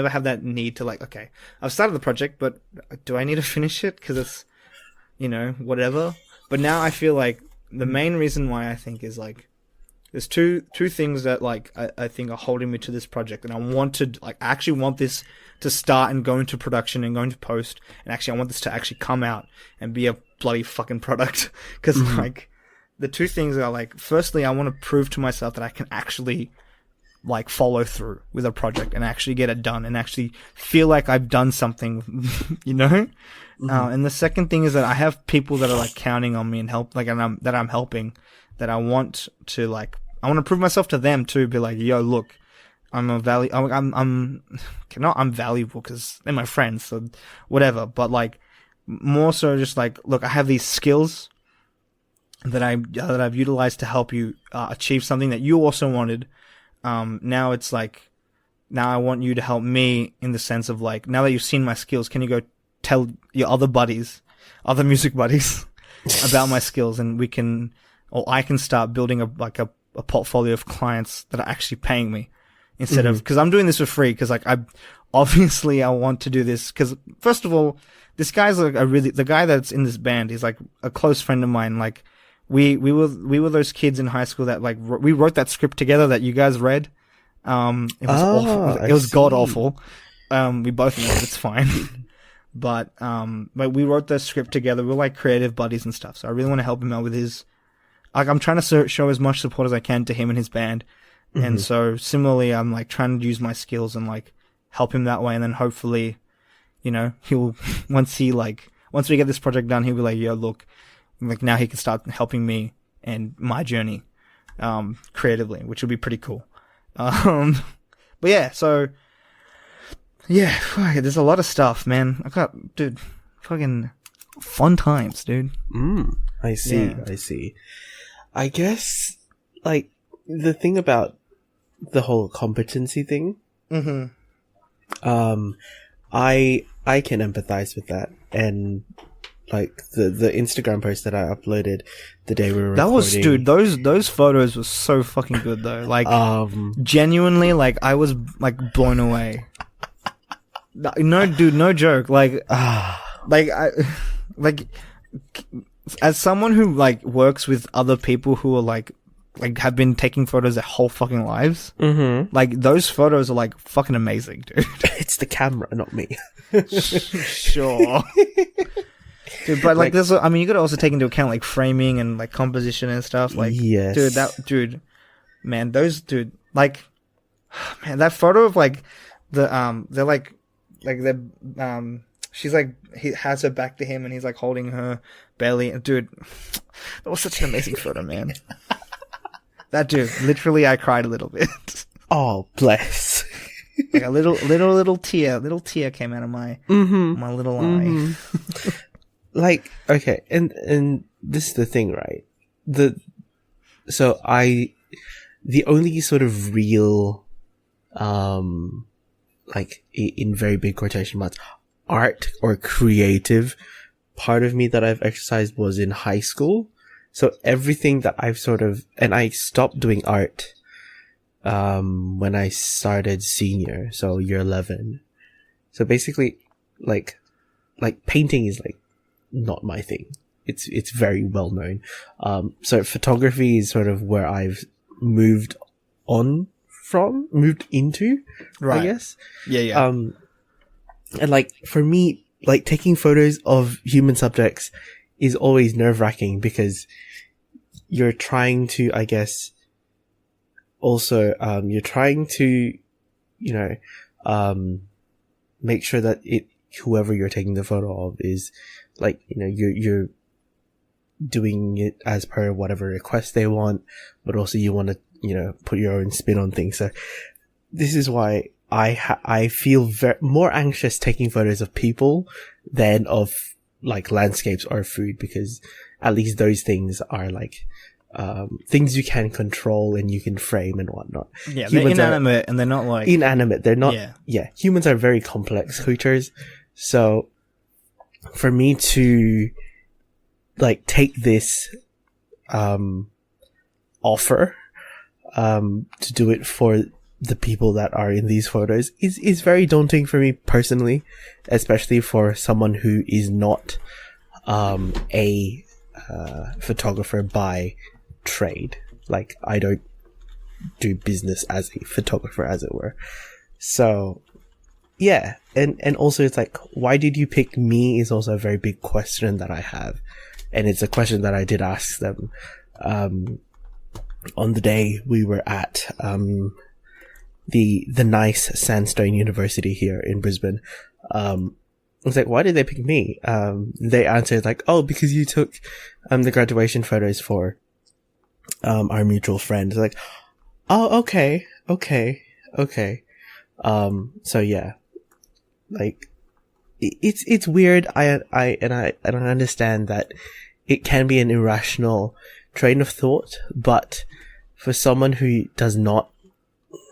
S3: have that need to like, okay, I've started the project, but do I need to finish it? Because it's, you know, whatever. But now I feel like the main reason why I think is like, there's two things that like I think are holding me to this project, and I actually want this to start and go into production and go into post, and actually I want this to actually come out and be a bloody fucking product. Because like the two things are like, firstly, I want to prove to myself that I can actually like follow through with a project and actually get it done and actually feel like I've done something, you know? And the second thing is that I have people that are like counting on me and help, like, and that I'm helping, that I want to like, I want to prove myself to them too, be like, yo, look, I'm valuable because they're my friends, so whatever. But like, more so just like, look, I have these skills that I've utilized to help you achieve something that you also wanted. Now it's like, now I want you to help me in the sense of like, now that you've seen my skills, can you go tell your other music buddies about my skills, and I can start building a portfolio of clients that are actually paying me instead of, cause I'm doing this for free. Cause like I want to do this. Cause first of all, this guy's like the guy that's in this band is like a close friend of mine. Like, we were those kids in high school that like we wrote that script together that you guys read. It was awful. It was god awful. We both know it's fine. But we wrote the script together. We're like creative buddies and stuff. So I really want to help him out with his. Like, I'm trying to show as much support as I can to him and his band. And so similarly, I'm like trying to use my skills and like help him that way. And then hopefully, you know, once we get this project done, he'll be like, yo, look. Like, now he can start helping me and my journey, creatively, which would be pretty cool. But yeah, so, yeah, there's a lot of stuff, man. Dude, fucking fun times, dude.
S2: I see,
S3: Yeah.
S2: I see. I guess, like, the thing about the whole competency thing, I can empathize with that, and like the Instagram post that I uploaded the day we were recording.
S3: That was, dude, those photos were so fucking good though. Like, genuinely, like I was like blown away. No, dude, no joke. Like, as someone who like works with other people who are like have been taking photos their whole fucking lives, like those photos are like fucking amazing, dude.
S2: It's the camera, not me.
S3: Sure. Dude, but like there's, I mean, you gotta also take into account like framing and like composition and stuff. Like,
S2: yes.
S3: Man, like, man, that photo of like she's like, he has her back to him and he's like holding her belly. Dude, that was such an amazing photo, man. That dude, literally, I cried a little bit.
S2: Oh, bless.
S3: Like a little tear came out of my little eye.
S2: Like, okay, and this is the thing, right? The only sort of real, like in very big quotation marks, art or creative part of me that I've exercised was in high school. So everything that I've sort of, and I stopped doing art, when I started senior, so year 11. So basically, like painting is like not my thing. It's very well known. So photography is sort of where I've moved into,
S3: Right.
S2: I guess.
S3: Yeah.
S2: And like for me, like taking photos of human subjects is always nerve-wracking because you're trying to, I guess, also, you're trying to, make sure that whoever you're taking the photo of is like, you're doing it as per whatever request they want, but also you want to, put your own spin on things. So this is why I feel more anxious taking photos of people than of like landscapes or food, because at least those things are like, things you can control and you can frame and whatnot.
S3: Yeah, they're inanimate and they're not like...
S2: Inanimate. They're not...
S3: Yeah.
S2: Yeah. Humans are very complex creatures. So for me to like take this, offer, to do it for the people that are in these photos is very daunting for me personally, especially for someone who is not, a photographer by trade. Like, I don't do business as a photographer, as it were. So yeah, and also it's like, why did you pick me is also a very big question that I have, and it's a question that I did ask them on the day we were at the nice Sandstone University here in Brisbane. It's like, why did they pick me? They answered like, oh, because you took the graduation photos for our mutual friend. It's like, oh, okay. So yeah, like it's weird. I don't understand that it can be an irrational train of thought, but for someone who does not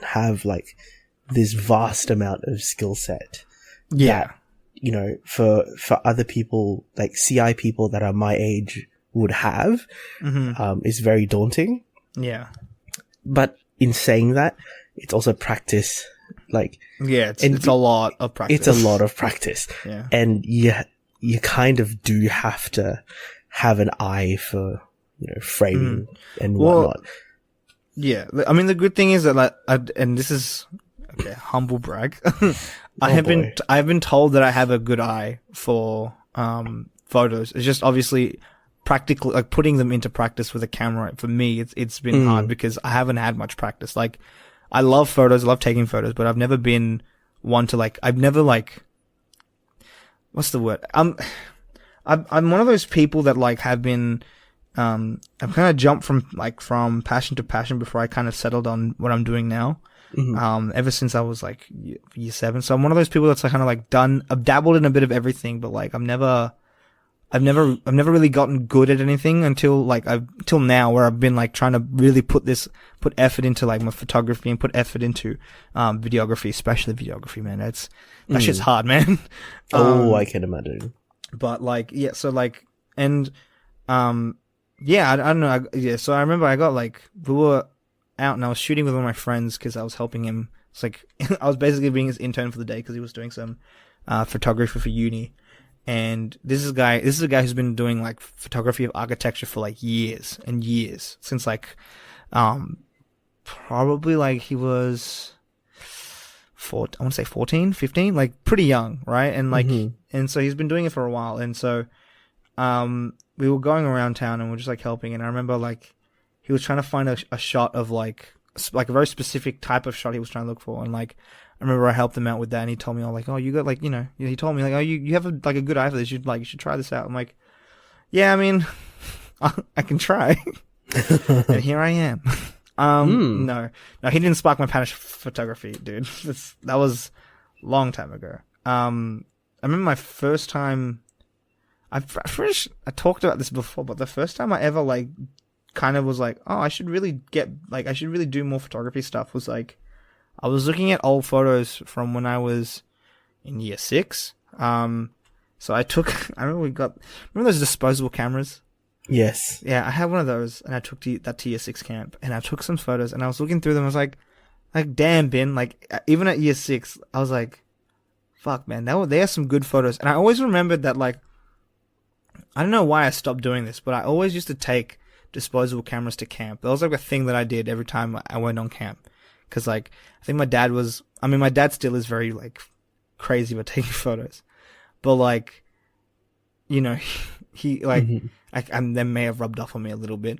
S2: have like this vast amount of skill set,
S3: yeah,
S2: that, for other people, like CI people that are my age would have, is very daunting.
S3: Yeah.
S2: But in saying that, it's also practice. Like,
S3: yeah, it's a lot of practice.
S2: It's a lot of practice.
S3: Yeah.
S2: And you kind of do have to have an eye for, framing and whatnot.
S3: Yeah. I mean, the good thing is that, like, and this is, okay, humble brag. I've been told that I have a good eye for, photos. It's just obviously practically, like, putting them into practice with a camera. For me, it's been hard because I haven't had much practice. Like, I love photos, I love taking photos, but I've never been one to like, I've never like, what's the word? I'm one of those people that like have been, I've kind of jumped from passion to passion before I kind of settled on what I'm doing now. Ever since I was like year 7. So I'm one of those people that's like kind of like I've dabbled in a bit of everything, but like I've never really gotten good at anything until now, where I've been like trying to really put effort into like my photography and put effort into videography, especially videography, man. That shit's hard, man.
S2: I can imagine.
S3: But like, yeah, so like, and yeah, I don't know. So I remember I got like, we were out and I was shooting with one of my friends because I was helping him. It's like I was basically being his intern for the day because he was doing some photography for uni. And this is a guy who's been doing like photography of architecture for like years and years, since like, probably like he was I want to say 14, 15, like pretty young, right? And like, and so he's been doing it for a while. And so, we were going around town and we're just like helping. And I remember like, he was trying to find a shot of like a very specific type of shot he was trying to look for. And like, I remember I helped him out with that, and he told me, "Oh, like, oh, you got like, he told me like, oh, you have a good eye for this. You should try this out." I'm like, "Yeah, I mean, I can try." And here I am. No, he didn't spark my passion for photography, dude. That was a long time ago. I remember my first time. I talked about this before, but the first time I ever like, kind of was like, oh, I should really do more photography stuff. Was like, I was looking at old photos from when I was in year 6. So I remember those disposable cameras?
S2: Yes.
S3: Yeah, I had one of those, and I took that to year 6 camp, and I took some photos, and I was looking through them. I was like, damn, Bin. Like, even at year 6, I was like, fuck, man, they are some good photos. And I always remembered that, like, I don't know why I stopped doing this, but I always used to take disposable cameras to camp. That was like a thing that I did every time I went on camp. Cause like, I think my dad still is very like crazy about taking photos, but like, you know, he like, that may have rubbed off on me a little bit.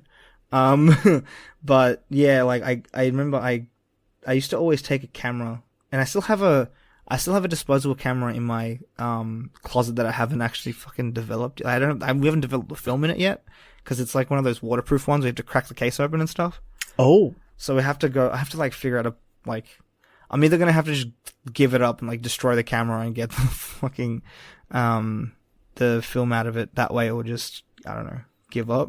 S3: But yeah, like I remember I used to always take a camera, and I still have a disposable camera in my closet that I haven't actually fucking developed. We haven't developed the film in it yet, because it's like one of those waterproof ones where you have to crack the case open and stuff.
S2: Oh.
S3: So I have to like figure out I'm either gonna have to just give it up and like destroy the camera and get the fucking the film out of it that way, or just, I don't know, give up.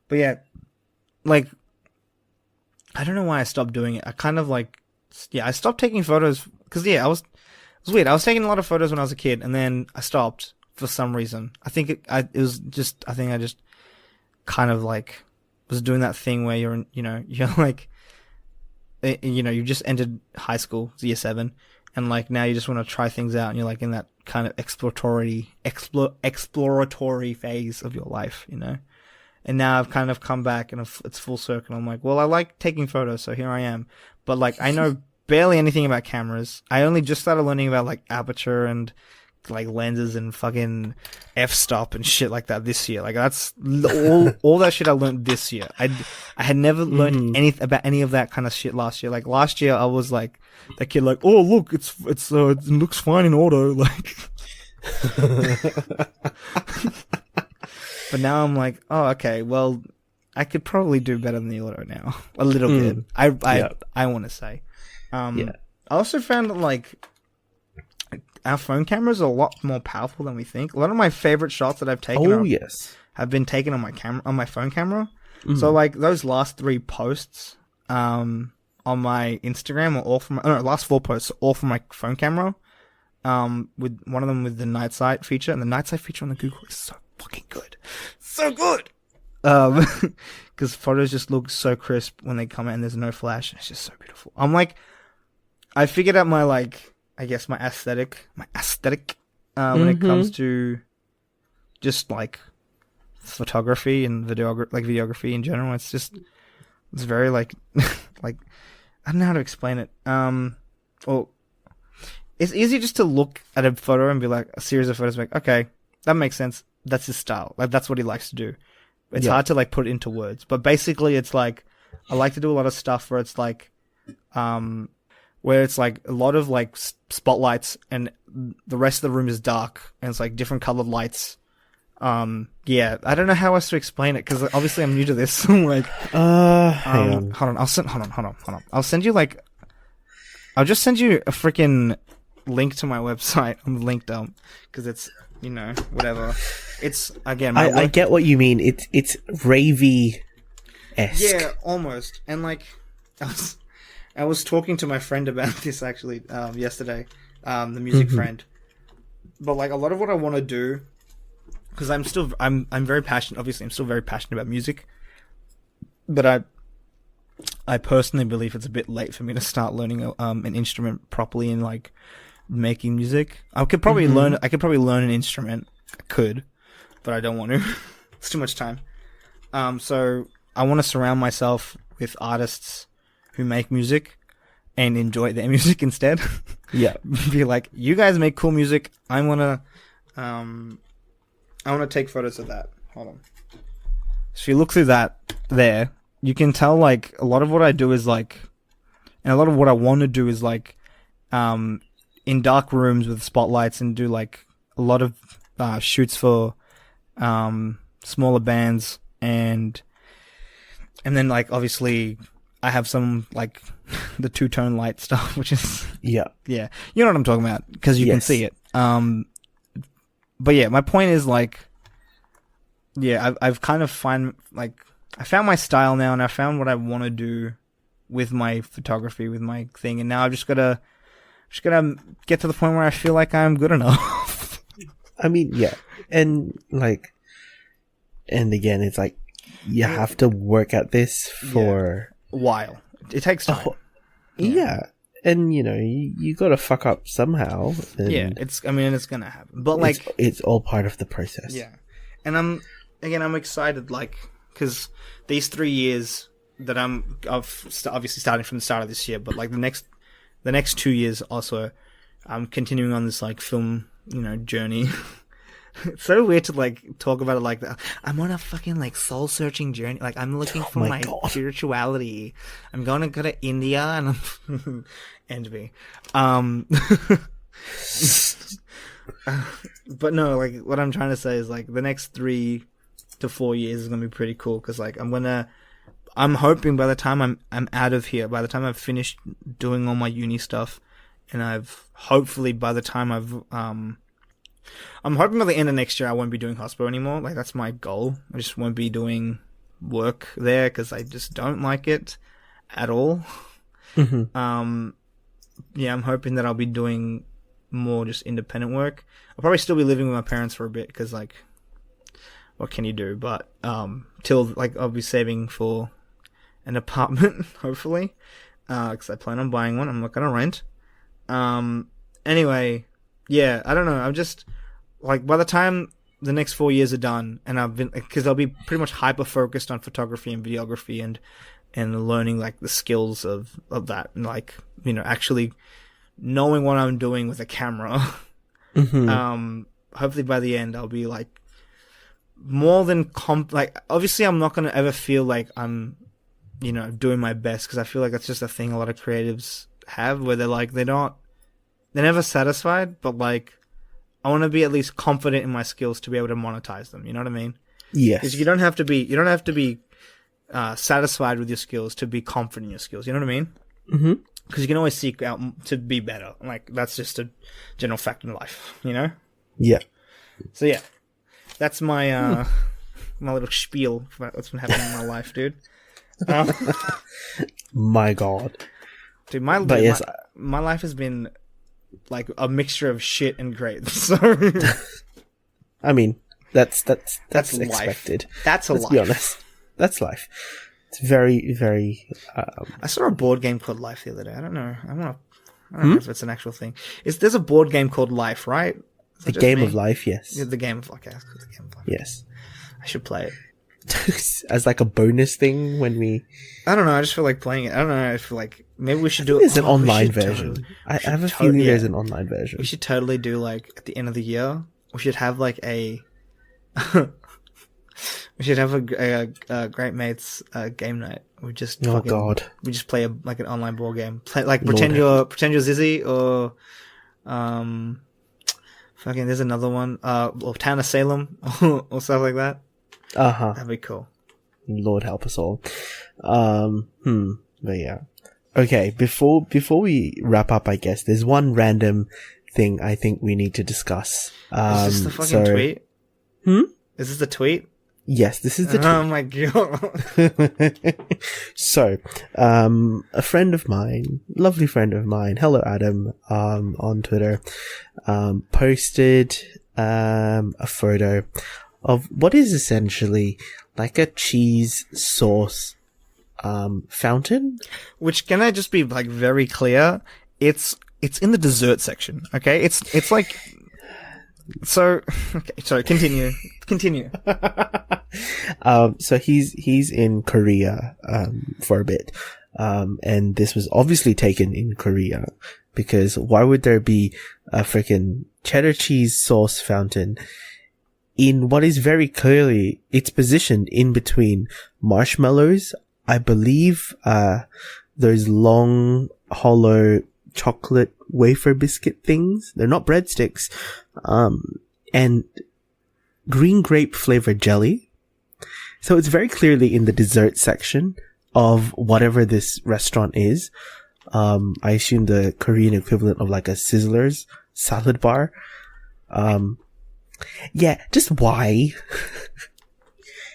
S3: But yeah, like, I don't know why I stopped doing it. I kind of like, I stopped taking photos because it was weird. I was taking a lot of photos when I was a kid, and then I stopped for some reason. I think I just kind of like was doing that thing where you're like, you just entered high school, year 7, and like now you just want to try things out, and you're like in that kind of exploratory phase of your life, you know. And now I've kind of come back, and it's full circle. I'm like, well, I like taking photos, so here I am. But like, I know barely anything about cameras. I only just started learning about like aperture and like lenses and fucking f-stop and shit like that this year. Like, that's all that shit I learned this year. I had never learned anything about any of that kind of shit last year. Like, last year I was like that kid, like, oh look, it looks fine in auto, like. But now I'm like, oh, okay, well, I could probably do better than the auto now. A little bit. I want to say. I also found that like our phone cameras are a lot more powerful than we think. A lot of my favorite shots that I've taken have been taken on my phone camera. So like those last 3 posts on my Instagram are all from last 4 posts are all from my phone camera. With one of them with the night sight feature, and the night sight feature on the Google is so fucking good. So good. Because photos just look so crisp when they come out and there's no flash. It's just so beautiful. I'm like, I figured out my like, I guess my aesthetic, when it comes to just like photography and videography in general. It's very like, like, I don't know how to explain it. Well, it's easy just to look at a photo and be like, a series of photos, like, okay, that makes sense. That's his style. Like, that's what he likes to do. It's hard to like put it into words, but basically it's like, I like to do a lot of stuff where it's like, where it's like a lot of like spotlights and the rest of the room is dark and it's like different colored lights. Yeah, I don't know how else to explain it because obviously I'm new to this. So like, hang on. Hold on. I'll just send you a freaking link to my website on the link dump because it's, you know, whatever. It's again.
S2: I get what you mean. It's ravey-esque.
S3: Yeah, almost. And like, I was talking to my friend about this actually yesterday, the music friend. But like a lot of what I want to do, because I'm very passionate. Obviously, I'm still very passionate about music. But I personally believe it's a bit late for me to start learning an instrument properly and like making music. I could probably learn an instrument. I could, but I don't want to. It's too much time. So I want to surround myself with artists who make music and enjoy their music instead.
S2: Yeah.
S3: Be like, you guys make cool music. I want to take photos of that. Hold on. So if you look through that there, you can tell like a lot of what I do is like, and a lot of what I want to do is like, in dark rooms with spotlights and do like a lot of shoots for smaller bands and then like obviously I have some like the 2-tone light stuff, which is yeah, you know what I'm talking about because you can see it. But yeah, my point is like, yeah, I've kind of I found my style now, and I found what I want to do with my photography, with my thing, and now I've just gotta get to the point where I feel like I'm good enough.
S2: I mean, yeah, and like and again, it's like you have to work at this for
S3: a while. It takes time.
S2: Yeah. And you got to fuck up somehow. And
S3: it's gonna happen. But like,
S2: it's all part of the process.
S3: Yeah, and I'm excited, like, because these 3 years that obviously starting from the start of this year, but like the next 2 years also, I'm continuing on this like film, journey. It's so weird to like talk about it like that. I'm on a fucking like soul searching journey. Like I'm looking for my spirituality. I'm gonna go to India and I'm envy. But no, like what I'm trying to say is like the next 3 to 4 years is gonna be pretty cool because like I'm hoping by the time I'm out of here, by the time I've finished doing all my uni stuff, and hopefully by the time I'm hoping by the end of next year I won't be doing hospital anymore. Like that's my goal. I just won't be doing work there because I just don't like it at all.
S2: Mm-hmm.
S3: Yeah, I'm hoping that I'll be doing more just independent work. I'll probably still be living with my parents for a bit because like, what can you do? But till like I'll be saving for an apartment hopefully because I plan on buying one. I'm not gonna rent. Anyway, yeah, I don't know. I'm just like by the time the next 4 years are done, and because I'll be pretty much hyper focused on photography and videography and learning like the skills of that, and like actually knowing what I'm doing with a camera.
S2: Mm-hmm.
S3: Hopefully by the end I'll be like more than like obviously I'm not gonna ever feel like I'm doing my best because I feel like that's just a thing a lot of creatives have where they're never satisfied, but like I want to be at least confident in my skills to be able to monetize them. You know what I mean?
S2: Yes.
S3: Because you don't have to be satisfied with your skills to be confident in your skills. You know what I mean?
S2: Mm-hmm.
S3: Because you can always seek out to be better. Like that's just a general fact in life.
S2: Yeah.
S3: So yeah, that's my my little spiel about what's been happening in my life, dude.
S2: My God,
S3: dude, my life has been like a mixture of shit and great. So
S2: I mean, that's
S3: life.
S2: expected.
S3: That's
S2: Let's
S3: life.
S2: be honest. That's life. It's very, very.
S3: I saw a board game called Life the other day. I don't know. I don't know if it's an actual thing. There's a board game called Life, right?
S2: The Game of Life, yes.
S3: Yeah, the game of life. Okay, the game of life.
S2: Yes.
S3: I should play it
S2: as like a bonus thing when we.
S3: I don't know. I just feel like playing it. I don't know. I feel like maybe we should do it.
S2: There's an online version. I have a feeling there's an online version.
S3: We should totally do like at the end of the year. We should have like a. We should have a great mates game night. We just we just play like an online board game. Play like pretend you're Zizzy or fucking there's another one or Town of Salem or stuff like that. That'd be cool.
S2: Lord help us all. But yeah. Okay, before we wrap up, I guess there's one random thing I think we need to discuss.
S3: Is this the fucking tweet? Is this the tweet?
S2: Yes, this is the tweet.
S3: Oh my God.
S2: So, a friend of mine, lovely friend of mine, hello Adam, on Twitter, posted, a photo of what is essentially like a cheese sauce, fountain.
S3: Which, can I just be like very clear? It's in the dessert section, okay? It's like, so, okay, sorry, continue.
S2: So he's in Korea, for a bit. And this was obviously taken in Korea because why would there be a freaking cheddar cheese sauce fountain in what is very clearly, it's positioned in between marshmallows, I believe, those long, hollow chocolate wafer biscuit things. They're not breadsticks. And green grape flavored jelly. So it's very clearly in the dessert section of whatever this restaurant is. I assume the Korean equivalent of like a Sizzler's salad bar. Yeah, just why?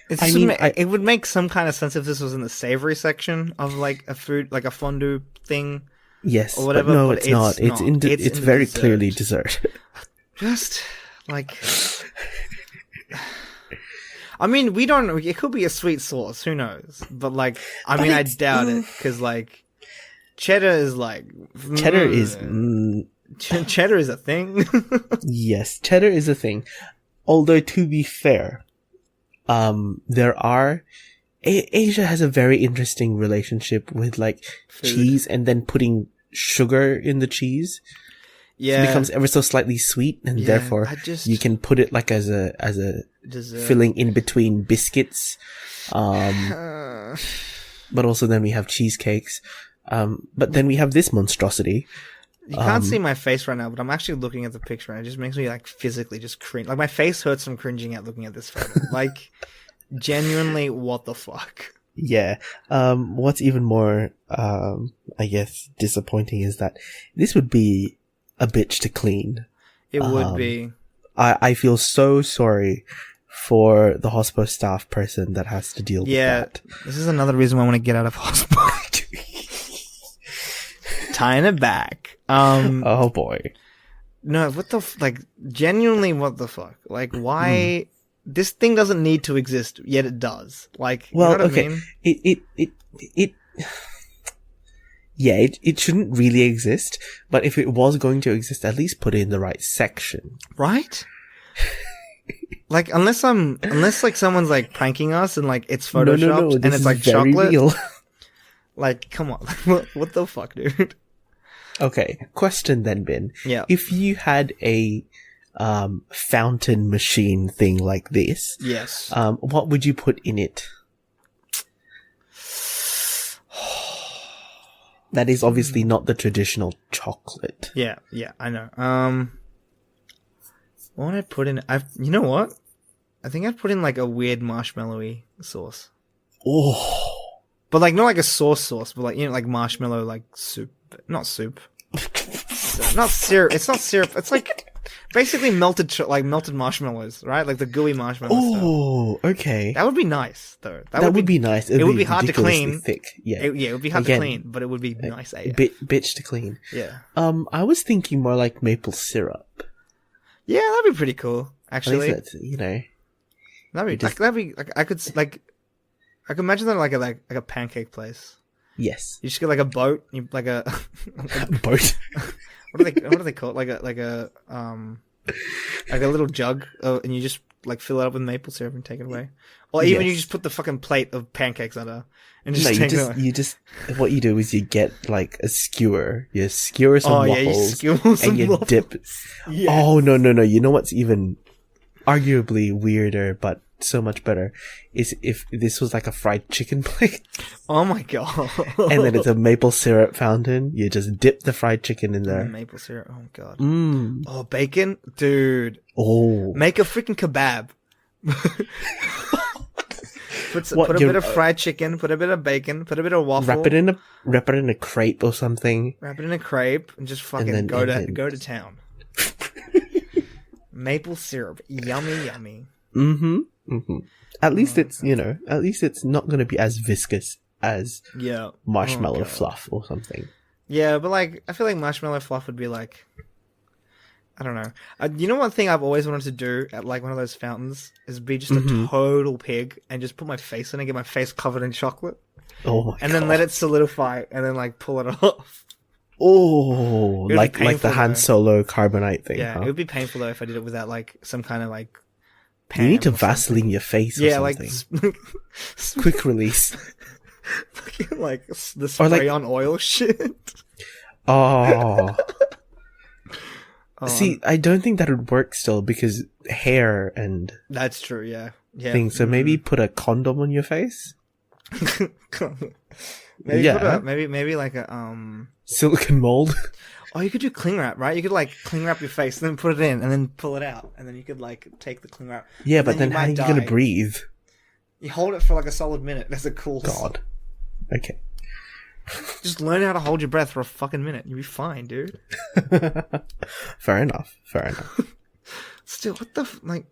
S3: It would make some kind of sense if this was in the savory section of like a food, like a fondue thing.
S2: Yes,
S3: or whatever,
S2: but no, it's not. It's very
S3: dessert.
S2: clearly dessert.
S3: Just like, I mean, we don't. It could be a sweet sauce. Who knows? But like, I
S2: But
S3: mean, I
S2: it's-
S3: doubt it because like, cheddar is like
S2: Cheddar is
S3: cheddar is a thing.
S2: yes, cheddar is a thing. Although to be fair, there are Asia has a very interesting relationship with like
S3: Food.
S2: cheese and then putting sugar in the cheese.
S3: Yeah,
S2: So it becomes ever so slightly sweet, and
S3: Yeah,
S2: therefore
S3: I just-
S2: you can put it like as a
S3: dessert.
S2: filling in between biscuits.
S3: Uh,
S2: But also then we have cheesecakes. But then we have this monstrosity.
S3: You can't see my face right now, but I'm actually looking at the picture, and it just makes me like physically just cringe. Like my face hurts from cringing at looking at this photo. Like, genuinely, what the fuck?
S2: Yeah. What's even more, I guess, disappointing is that this would be a bitch to clean.
S3: It would be.
S2: I feel so sorry for the hospital staff person that has to deal with that.
S3: This is another reason why I want to get out of hospital. Tying it back.
S2: Oh boy.
S3: No, what the like? Genuinely, what the fuck? Like, why? This thing doesn't need to exist, yet it does. Like,
S2: Well,
S3: you know what
S2: okay.
S3: I mean?
S2: It shouldn't really exist, but if it was going to exist, at least put it in the right section.
S3: Right? Like, unless like someone's like pranking us and like it's photoshopped and
S2: this
S3: it's
S2: is
S3: like
S2: very
S3: chocolate.
S2: real.
S3: Like, come on, what the fuck, dude?
S2: Okay, question then, Bin.
S3: Yeah.
S2: If you had a fountain machine thing like this,
S3: Yes.
S2: what would you put in it? That is obviously not the traditional chocolate.
S3: Yeah, I know. What would I put in? You know what? I think I'd put in like a weird marshmallowy sauce,
S2: Oh,
S3: but like not like a sauce, but like, you know, like marshmallow, like soup, not soup, not syrup. It's not syrup. It's like basically melted marshmallows, right? Like the gooey marshmallow stuff.
S2: oh, okay.
S3: That would be nice, though.
S2: That would be nice.
S3: It would be hard to
S2: ridiculously
S3: clean.
S2: Thick. Yeah,
S3: It would be hard
S2: Again,
S3: to clean, but it would be nice. AF.
S2: bitch to clean.
S3: Yeah,
S2: I was thinking more like maple syrup.
S3: yeah, that'd be pretty cool.
S2: At
S3: Actually,
S2: least that's, you know.
S3: that'd be like I could imagine that like a pancake place.
S2: Yes.
S3: You just get like a boat, like a
S2: Boat.
S3: what do they call it? Like a little jug, and you just like fill it up with maple syrup and take it away. Or even you
S2: Yes.
S3: just put the fucking plate of pancakes under and just
S2: No,
S3: take it away.
S2: what you do is you get like a skewer. You skewer some
S3: Oh yeah,
S2: waffles
S3: you skewer some
S2: and you
S3: waffles.
S2: dip.
S3: Yeah.
S2: Oh no! You know what's even arguably weirder, but so much better, is if this was like a fried chicken plate,
S3: Oh my god.
S2: and then it's a maple syrup fountain. You just dip the fried chicken in there.
S3: Maple syrup. Oh god.
S2: Mmm.
S3: Oh, bacon, dude.
S2: Oh.
S3: Make a freaking kebab. Put a
S2: What,
S3: bit of fried chicken, put a bit of bacon, put a bit of waffle.
S2: Wrap it in a crepe or something.
S3: Wrap it in a crepe and just fucking
S2: then-
S3: go
S2: and
S3: to
S2: then-
S3: go to town. Maple syrup, yummy, yummy.
S2: Mm-hmm. At least it's, you know, at least it's not going to be as viscous as
S3: Yeah,
S2: marshmallow
S3: Oh, God.
S2: fluff or something.
S3: Yeah, but like I feel like marshmallow fluff would be like, I don't know. You know, one thing I've always wanted to do at like one of those fountains is be just a total pig and just put my face in it, get my face covered in chocolate,
S2: Oh my
S3: and
S2: god.
S3: then let it solidify, and then like pull it off.
S2: Oh,
S3: be
S2: like the
S3: painful,
S2: Han
S3: though.
S2: Solo carbonite thing.
S3: Yeah,
S2: huh?
S3: it would be painful though if I did it without like some kind of like.
S2: You need to
S3: pan or something.
S2: Vaseline your face or
S3: Yeah, like
S2: something. Quick release.
S3: like the
S2: Or, like-
S3: spray on oil shit.
S2: Oh.
S3: Oh,
S2: See, I don't think that would work still because hair and
S3: that's true. Yeah, yeah.
S2: things. So maybe put a condom on your face.
S3: maybe
S2: Yeah.
S3: maybe like a
S2: Silicone mold.
S3: Oh, you could do cling wrap, right? You could like cling wrap your face, and then put it in, and then pull it out, and then you could like take the cling wrap.
S2: Yeah,
S3: And
S2: but then
S3: you
S2: how are
S3: might
S2: you going
S3: die.
S2: to breathe?
S3: You hold it for like a solid minute. That's a cool.
S2: God. Okay.
S3: Just learn how to hold your breath for a fucking minute. You'll be fine, dude.
S2: Fair enough.
S3: Still, what the like?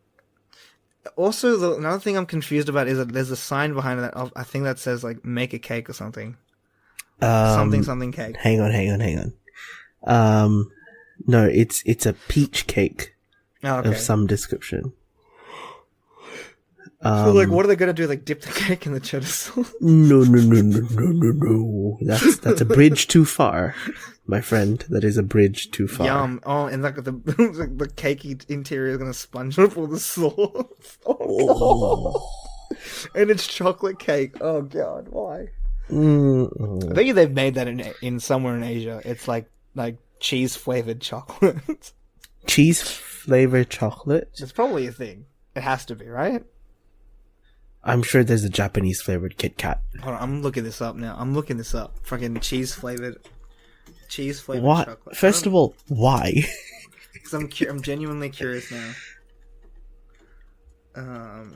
S3: Also, another thing I'm confused about is that there's a sign behind that. I think that says like "make a cake" or something. Something cake.
S2: Hang on. No, it's a peach cake
S3: Oh, okay.
S2: of some description.
S3: So, like, what are they gonna do? Like, dip the cake in the cheddar sauce?
S2: No. That's a bridge too far, my friend. That is a bridge too far.
S3: Yum. Oh, and like the like the cakey interior is gonna sponge up all the sauce. Oh, God. And it's chocolate cake. Oh God, why? I bet you they've made that in somewhere in Asia. It's like cheese flavored chocolate.
S2: Cheese flavored chocolate?
S3: It's probably a thing. It has to be, right?
S2: I'm sure there's a Japanese flavored Kit Kat.
S3: Hold on, I'm looking this up now. Fucking cheese flavored
S2: What?
S3: chocolate.
S2: First of all, why?
S3: Because I'm genuinely curious now.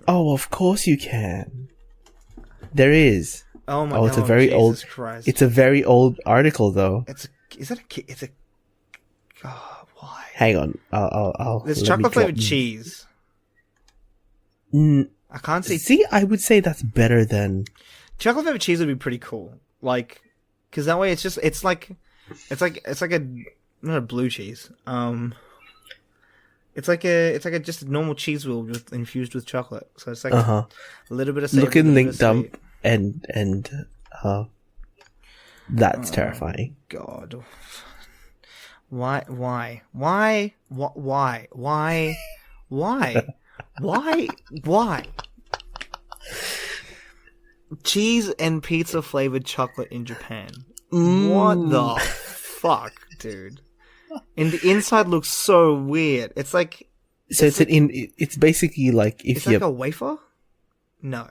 S2: Oh, of course you can. There is.
S3: Oh my god!
S2: It's a very
S3: Jesus
S2: old.
S3: Christ.
S2: It's a very old article, though.
S3: It's a. God, why?
S2: Hang on, I'll.
S3: There's
S2: let me
S3: chocolate flavored
S2: drop-
S3: cheese. I can't see.
S2: See, I would say that's better than
S3: Chocolate flavored cheese would be pretty cool. Like, because that way it's like a not a blue cheese. It's like a just a normal cheese wheel infused with chocolate. So it's like a little bit of savory,
S2: look in
S3: a
S2: link
S3: little bit of
S2: dump
S3: sweet.
S2: and that's terrifying.
S3: God. Why? Cheese and pizza flavored chocolate in Japan. What the fuck, dude? And the inside looks so weird. It's like
S2: it's basically like if
S3: it's
S2: you
S3: like a wafer.
S2: No,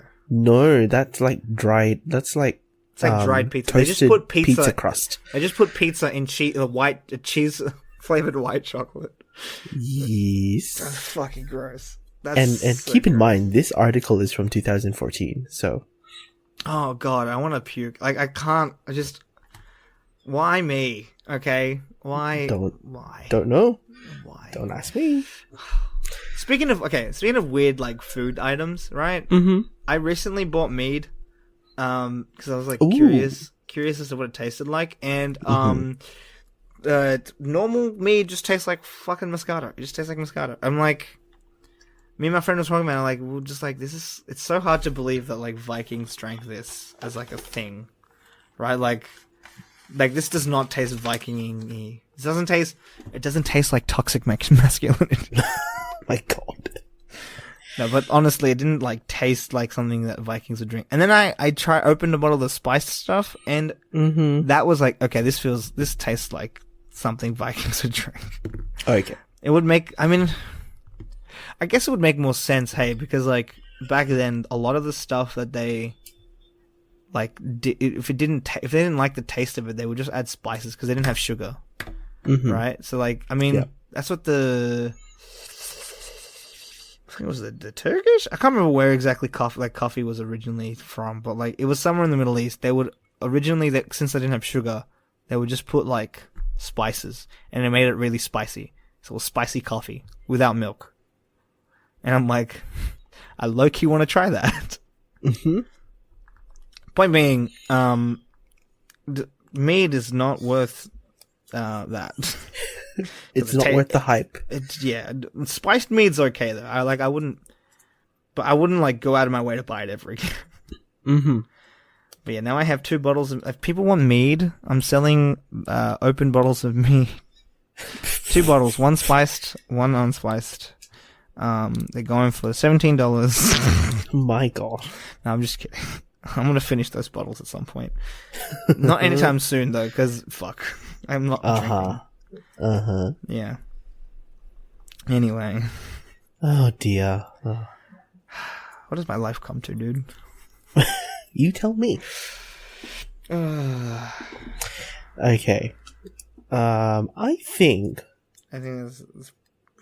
S2: that's like dried. That's like
S3: it's like dried pizza.
S2: Toasted
S3: They just put
S2: pizza crust.
S3: They just put pizza in cheese flavored white chocolate.
S2: Yes.
S3: That's fucking gross.
S2: And
S3: so
S2: keep in
S3: gross.
S2: mind, this article is from 2014. So.
S3: Oh god, I want to puke. Like I can't. I just. Why me? Okay. Why? Why?
S2: Don't know.
S3: Why?
S2: Don't ask me.
S3: Speaking of weird like food items, right?
S2: Mm-hmm.
S3: I recently bought mead, because I was like
S2: Ooh.
S3: curious as to what it tasted like, and normal mead just tastes like fucking Moscato. It just tastes like Moscato. I'm like, me and my friend was talking about it, like, we're just like, it's so hard to believe that like Vikings drank this as like a thing, right? Like this does not taste Viking-y. It doesn't taste like toxic masculinity.
S2: My God.
S3: No, but honestly, it didn't like taste like something that Vikings would drink. And then I opened a bottle of the spiced stuff, and that was like, okay, this tastes like something Vikings would drink.
S2: Okay.
S3: It would make, I guess it would make more sense, hey, because like back then, a lot of the stuff that they like, if they didn't like the taste of it, they would just add spices because they didn't have sugar, right? So like, that's what I think it was the Turkish. I can't remember where exactly coffee was originally from, but like it was somewhere in the Middle East. They would originally, since they didn't have sugar, they would just put like spices, and it made it really spicy. So it was spicy coffee without milk. And I'm like, I low-key want to try that. Point being, mead is not worth that.
S2: It's not worth the hype.
S3: Spiced mead's okay though. I wouldn't like go out of my way to buy it ever again. But yeah, now I have 2 bottles if people want mead, I'm selling open bottles of mead. 2 bottles, one spiced, one unspiced. They're going for $17.
S2: My God.
S3: No, I'm just kidding. I'm gonna finish those bottles at some point. Not anytime soon though, because fuck, I'm not drinking. Yeah. Anyway.
S2: Oh dear. Oh.
S3: What does my life come to, dude?
S2: You tell me. Okay. I think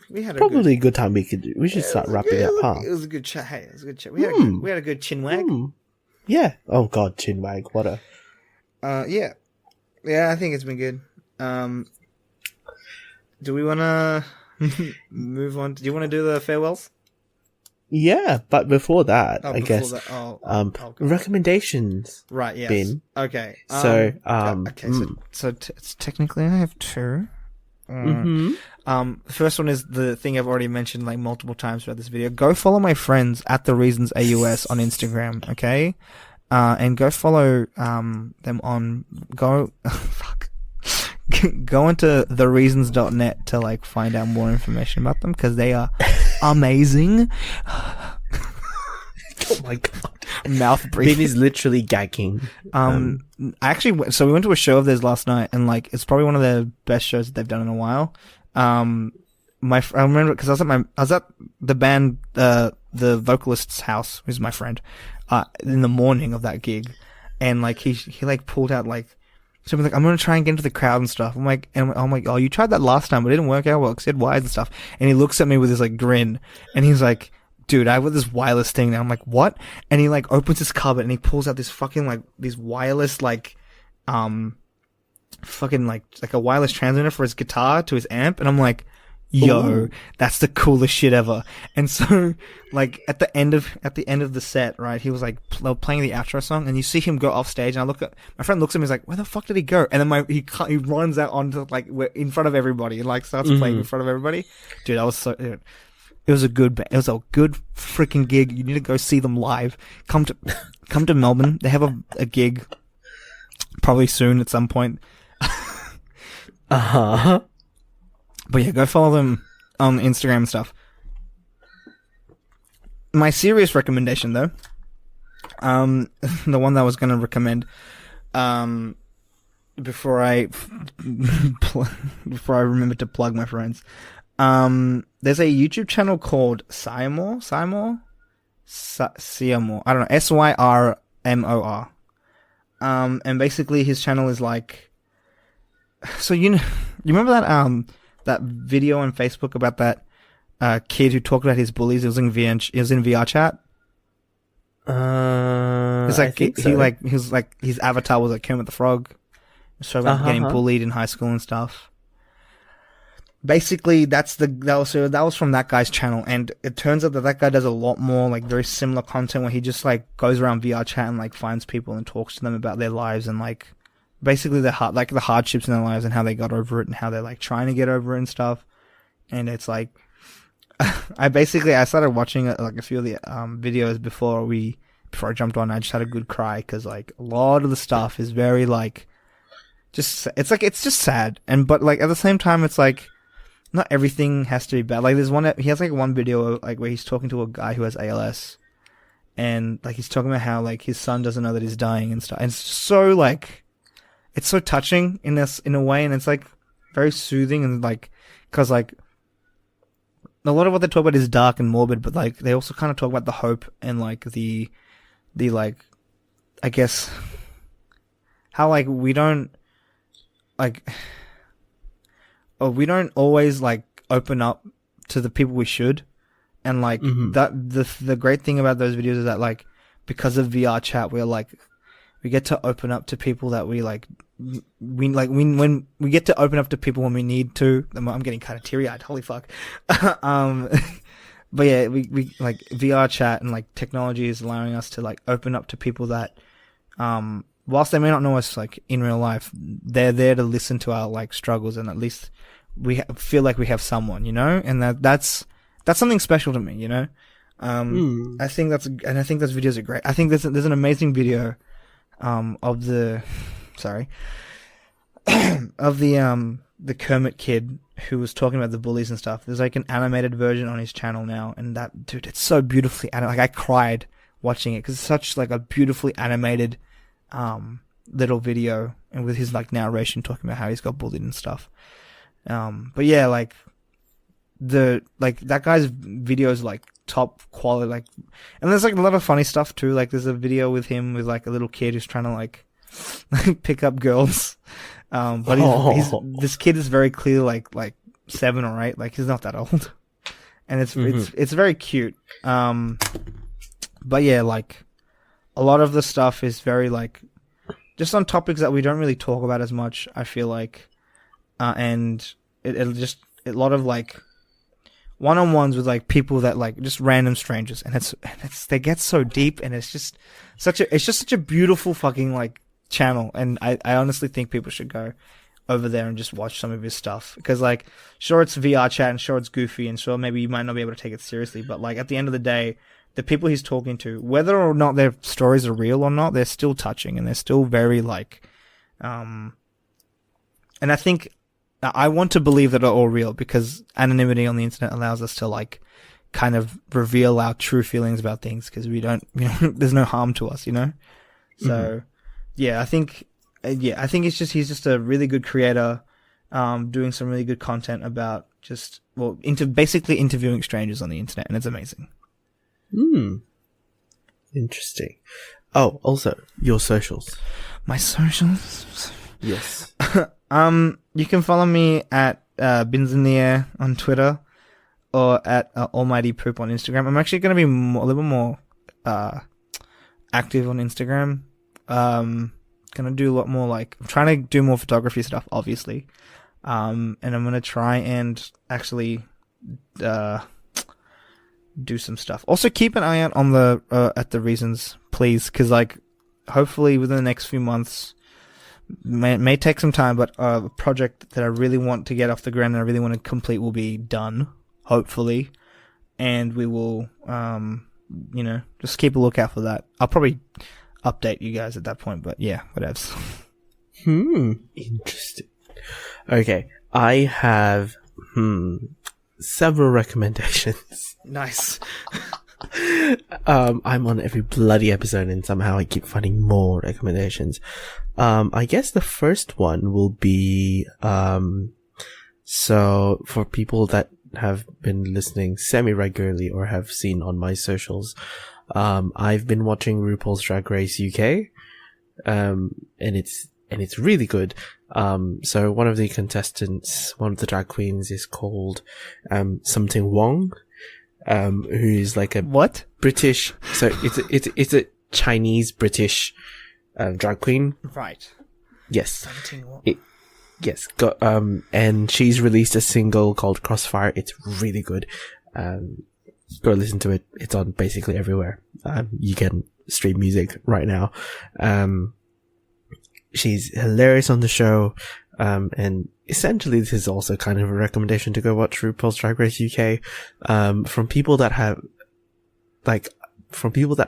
S3: we had
S2: probably a good time. We should start wrapping up, huh?
S3: It was a good chat. Hey, it was a good chat. We had a good chin wag.
S2: Yeah. Oh God, chin wag. What a.
S3: Yeah. I think it's been good. Do we want to move on? Do you want to do the farewells?
S2: Yeah, but before that, I guess
S3: that,
S2: recommendations.
S3: Right. Yes.
S2: Bin.
S3: Okay.
S2: So
S3: So technically, I have 2.
S2: Mm-hmm.
S3: The first one is the thing I've already mentioned like multiple times throughout this video. Go follow my friends at the Reasons AUS on Instagram, okay? And go follow them on fuck. Go into thereasons.net to like find out more information about them because they are amazing.
S2: Oh my god.
S3: Mouth breathing.
S2: Bin is literally gagging.
S3: I actually, so we went to a show of theirs last night, and like it's probably one of the best shows that they've done in a while. I remember because I was at the band, the vocalist's house, who's my friend, in the morning of that gig, and like he like pulled out like something like, I'm gonna try and get into the crowd and stuff. I'm like, oh, you tried that last time, but it didn't work out well because he had wires and stuff. And he looks at me with this like grin, and he's like, dude, I have this wireless thing now. I'm like, what? And he like opens his cupboard and he pulls out this fucking like these wireless like fucking like a wireless transmitter for his guitar to his amp, and I'm like, yo, ooh, that's the coolest shit ever. And so like at the end of the set, right, he was like playing the outro song, and you see him go off stage, and my friend looks at me, he's like, where the fuck did he go? And then he runs out onto like in front of everybody and like starts playing in front of everybody. Dude, I was so it was a good freaking gig. You need to go see them live. Come to Melbourne. They have a gig probably soon at some point. But yeah, go follow them on Instagram and stuff. My serious recommendation though, the one that I was going to recommend, before I remember to plug my friends, there's a YouTube channel called Seymour. I don't know, Syrmor. And basically his channel is like, so you remember that video on Facebook about that kid who talked about his bullies? It was in VR chat. It's like his avatar was like Kermit the Frog. So about getting bullied in high school and stuff. Basically, that was from that guy's channel, and it turns out that guy does a lot more like very similar content where he just like goes around VR chat and like finds people and talks to them about their lives and like basically the hardships in their lives and how they got over it and how they're like trying to get over it and stuff. And it's like I started watching like a few of the videos before I jumped on. I just had a good cry because like a lot of the stuff is very like it's just sad, but like at the same time it's like not everything has to be bad. Like he has like one video like where he's talking to a guy who has ALS, and like he's talking about how like his son doesn't know that he's dying and stuff. And it's just so like, it's so touching in a way, and it's like very soothing, and like, cause like a lot of what they talk about is dark and morbid, but like they also kind of talk about the hope and like the like, I guess how like we don't always like open up to the people we should, and like that the great thing about those videos is that like because of VR chat we get to open up to people that when we get to open up to people when we need to. I'm getting kind of teary eyed. Holy fuck. But yeah, we like VR chat and like technology is allowing us to like open up to people that whilst they may not know us like in real life, they're there to listen to our like struggles, and at least we feel like we have someone, you know, and that's something special to me, you know. I think those videos are great. I think there's an amazing video of the the Kermit kid who was talking about the bullies and stuff. There's like an animated version on his channel now, and that dude, it's so beautifully animated. Like I cried watching it because it's such like a beautifully animated little video, and with his like narration talking about how he's got bullied and stuff. But yeah, like that guy's videos like top quality, like, and there's like a lot of funny stuff too. Like there's a video with him with like a little kid who's trying to like pick up girls. But this kid is very clearly like 7 or 8. Like he's not that old, and it's very cute. But yeah, like a lot of the stuff is very like just on topics that we don't really talk about as much, I feel like, and it'll just a lot of like one-on-ones with like people that like just random strangers, and it's they get so deep, and it's just such a beautiful fucking like channel, and I honestly think people should go over there and just watch some of his stuff. Because, like, sure, it's VR chat, and sure, it's goofy, and sure, maybe you might not be able to take it seriously, but, like, at the end of the day, the people he's talking to, whether or not their stories are real or not, they're still touching, and they're still very, like, and I think I want to believe that they're all real, because anonymity on the internet allows us to, like, kind of reveal our true feelings about things, because we don't, there's no harm to us, So, yeah, I think he's just a really good creator, doing some really good content about basically interviewing strangers on the internet, and it's amazing.
S2: Interesting. Oh, also, your socials.
S3: My socials?
S2: Yes.
S3: You can follow me at Bins in the Air on Twitter, or at Almighty Poop on Instagram. I'm actually going to be a little bit more active on Instagram. Gonna do a lot more, like, I'm trying to do more photography stuff, obviously. And I'm gonna try and actually do some stuff. Also, keep an eye out on the at the reasons, please, because, like, hopefully within the next few months, may take some time, but a project that I really want to get off the ground and I really want to complete will be done, hopefully, and we will just keep a lookout for that. I'll probably update you guys at that point, but yeah, whatevs.
S2: Interesting. Okay, I have several recommendations.
S3: Nice.
S2: I'm on every bloody episode, and somehow I keep finding more recommendations. I guess the first one will be so for people that have been listening semi-regularly or have seen on my socials, I've been watching RuPaul's Drag Race UK, and it's really good. So one of the contestants, one of the drag queens, is called something Wong, who's like a
S3: what?
S2: British. So it's a Chinese British drag queen.
S3: Right.
S2: Yes.
S3: Something Wong.
S2: Yes. And she's released a single called Crossfire. It's really good. Go listen to it. It's on basically everywhere. You can stream music right now. She's hilarious on the show. And essentially this is also kind of a recommendation to go watch RuPaul's Drag Race UK. From people that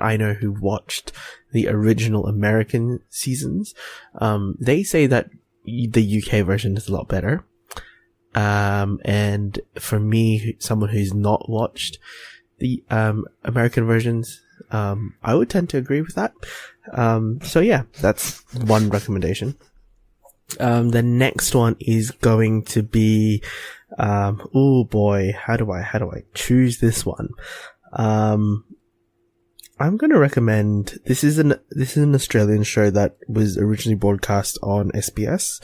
S2: I know who watched the original American seasons, they say that the UK version is a lot better. And for me, someone who's not watched the American versions, I would tend to agree with that. So yeah, that's one recommendation. The next one is going to be, oh boy, how do I choose this one? I'm going to recommend, this is an Australian show that was originally broadcast on SBS,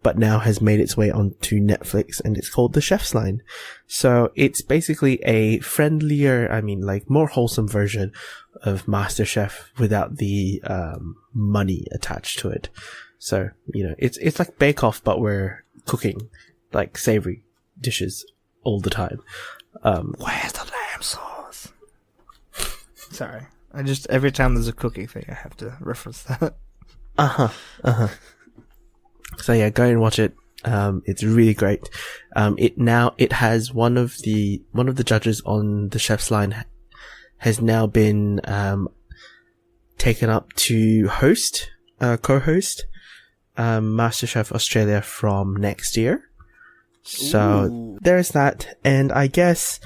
S2: but now has made its way onto Netflix, and it's called The Chef's Line. So it's basically a friendlier, more wholesome version of MasterChef without the money attached to it. So, it's like Bake Off, but we're cooking like savory dishes all the time.
S3: Where's the lamb sauce? Sorry. Every time there's a cooking thing, I have to reference that.
S2: So yeah, go and watch it. It's really great. It has one of the judges on the Chef's Line has now been taken up to co-host MasterChef Australia from next year. So
S3: Ooh.
S2: There's that, and I guess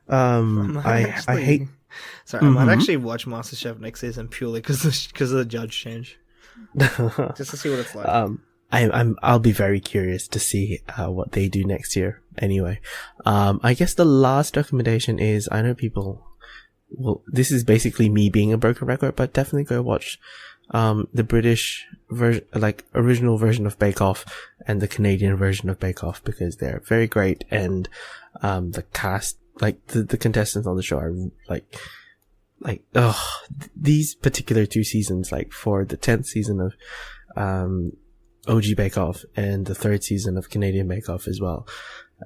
S2: I hate.
S3: Sorry, I might actually watch MasterChef next season purely because of the judge change, just to see what it's like.
S2: I'll be very curious to see what they do next year. Anyway, I guess the last recommendation is, I know people. Well, this is basically me being a broken record, but definitely go watch the British version, like original version of Bake Off, and the Canadian version of Bake Off, because they're very great, and the cast, like the contestants on the show, are these particular 2 seasons, like for the 10th season of OG Bake Off and the 3rd season of Canadian Bake Off as well.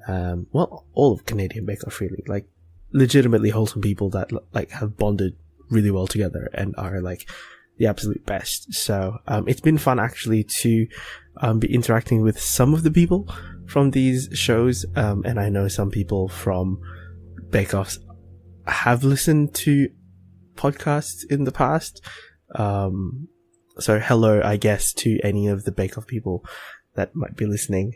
S2: All of Canadian Bake Off, really, like legitimately wholesome people that like have bonded really well together and are like the absolute best. So it's been fun actually to be interacting with some of the people from these shows, and I know some people from Bake Offs have listened to podcasts in the past. So hello, I guess, to any of the Bake Off people that might be listening.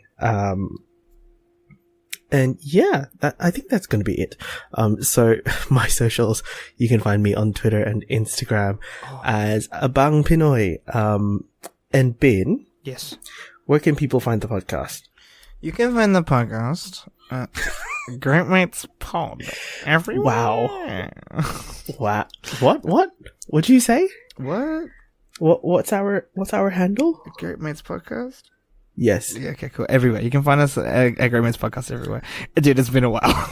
S2: And yeah, I think that's going to be it. So my socials, you can find me on Twitter and Instagram as Abang Pinoy. And Bin.
S3: Yes.
S2: Where can people find the podcast?
S3: You can find the podcast at Great Mates Pod everywhere.
S2: Wow. Wow. What? What'd you say?
S3: What?
S2: What's our handle?
S3: Great Mates Podcast?
S2: Yes.
S3: Yeah, okay, cool. Everywhere. You can find us at Great Mates Podcast everywhere. Dude, it's been a while.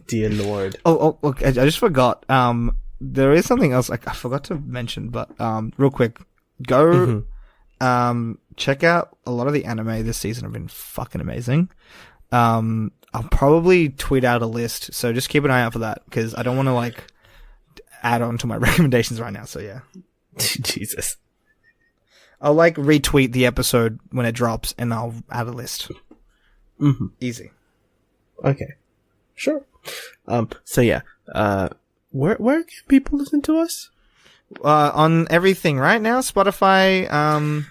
S2: Dear Lord.
S3: Oh, okay. I just forgot. There is something else I forgot to mention, but real quick, go check out a lot of the anime this season have been fucking amazing. I'll probably tweet out a list, so just keep an eye out for that, because I don't want to add on to my recommendations right now. So yeah.
S2: Jesus.
S3: I'll retweet the episode when it drops, and I'll add a list.
S2: Mm-hmm.
S3: Easy.
S2: Okay. Sure. So yeah. Where can people listen to us?
S3: On everything right now. Spotify.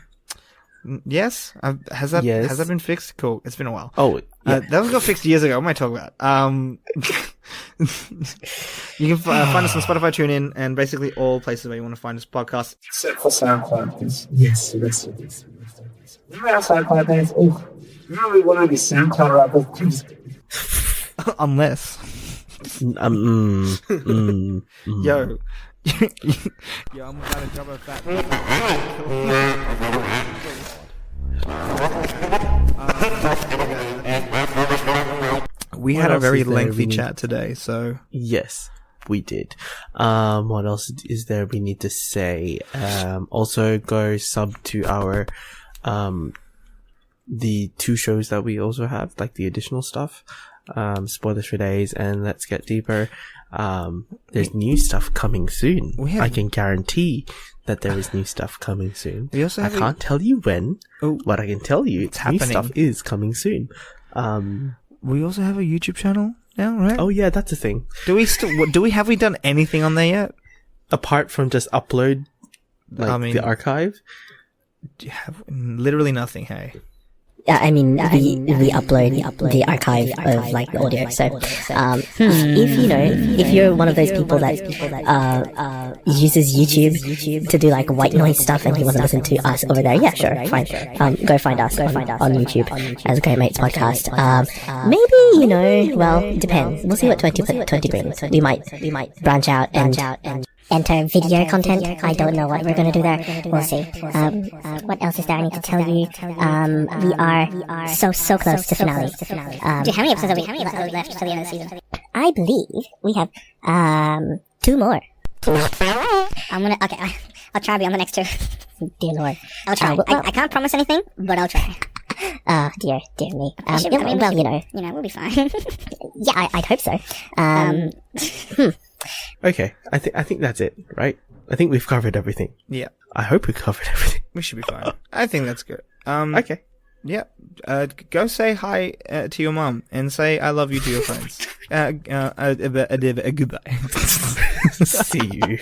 S3: Yes. Has that been fixed? Cool. It's been a while.
S2: Oh, yeah.
S3: That got fixed years ago. What am I talking about? You can find us on Spotify, TuneIn, and basically all places where you want to find us podcasts.
S4: Except for SoundCloud, please. Yes, the rest of this. You know SoundCloud days? Oh, you really want to be SoundCloud rappers, please.
S3: Unless. Yo. Yo, I'm about to drop a fat. We had a very lengthy chat today, so
S2: yes, we did. What else is there we need to say? Also go sub to our the two shows that we also have, the additional stuff, Spoilers for Days and Let's Get Deeper. There's new stuff coming soon. I can guarantee that there is new stuff coming soon.
S3: We also have
S2: I can't tell you when, but I can tell you
S3: it's happening.
S2: New stuff is coming soon.
S3: We also have a YouTube channel now, right?
S2: Oh yeah, that's a thing.
S3: Have we done anything on there yet?
S2: Apart from just upload the archive?
S3: Literally nothing, hey.
S5: I mean, we upload the archive of the audio. So, if you're one of those people that uses YouTube to do white noise stuff and you want to listen to us over there, yeah, sure, fine. Go find us on YouTube as Great Mates Podcast. Maybe it depends. We'll see what 2020 brings. We might branch out and enter video content. I don't know what we're going to do there. We'll see. What else is there I need to tell you? We are so close to finale. Dude, how many episodes have we left for the end of the season? I believe we have 2 more. I'll try to be on the next 2. Dear Lord. I'll try. I can't promise anything, but I'll try. Dear me. We'll be fine. Yeah, I'd hope so.
S2: Okay, I think that's it, right? I think we've covered everything.
S3: Yeah.
S2: I hope we covered everything.
S3: We should be fine. I think that's good.
S2: Okay.
S3: Yeah. Go say hi to your mom and say I love you to your friends. Goodbye.
S2: See you.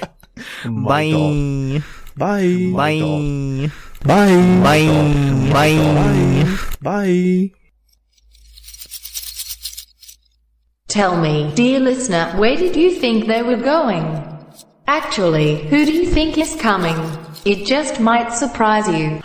S3: Bye.
S2: Bye.
S3: Bye.
S2: Bye.
S3: Bye. Bye.
S2: Bye.
S6: Tell me, dear listener, where did you think they were going? Actually, who do you think is coming? It just might surprise you.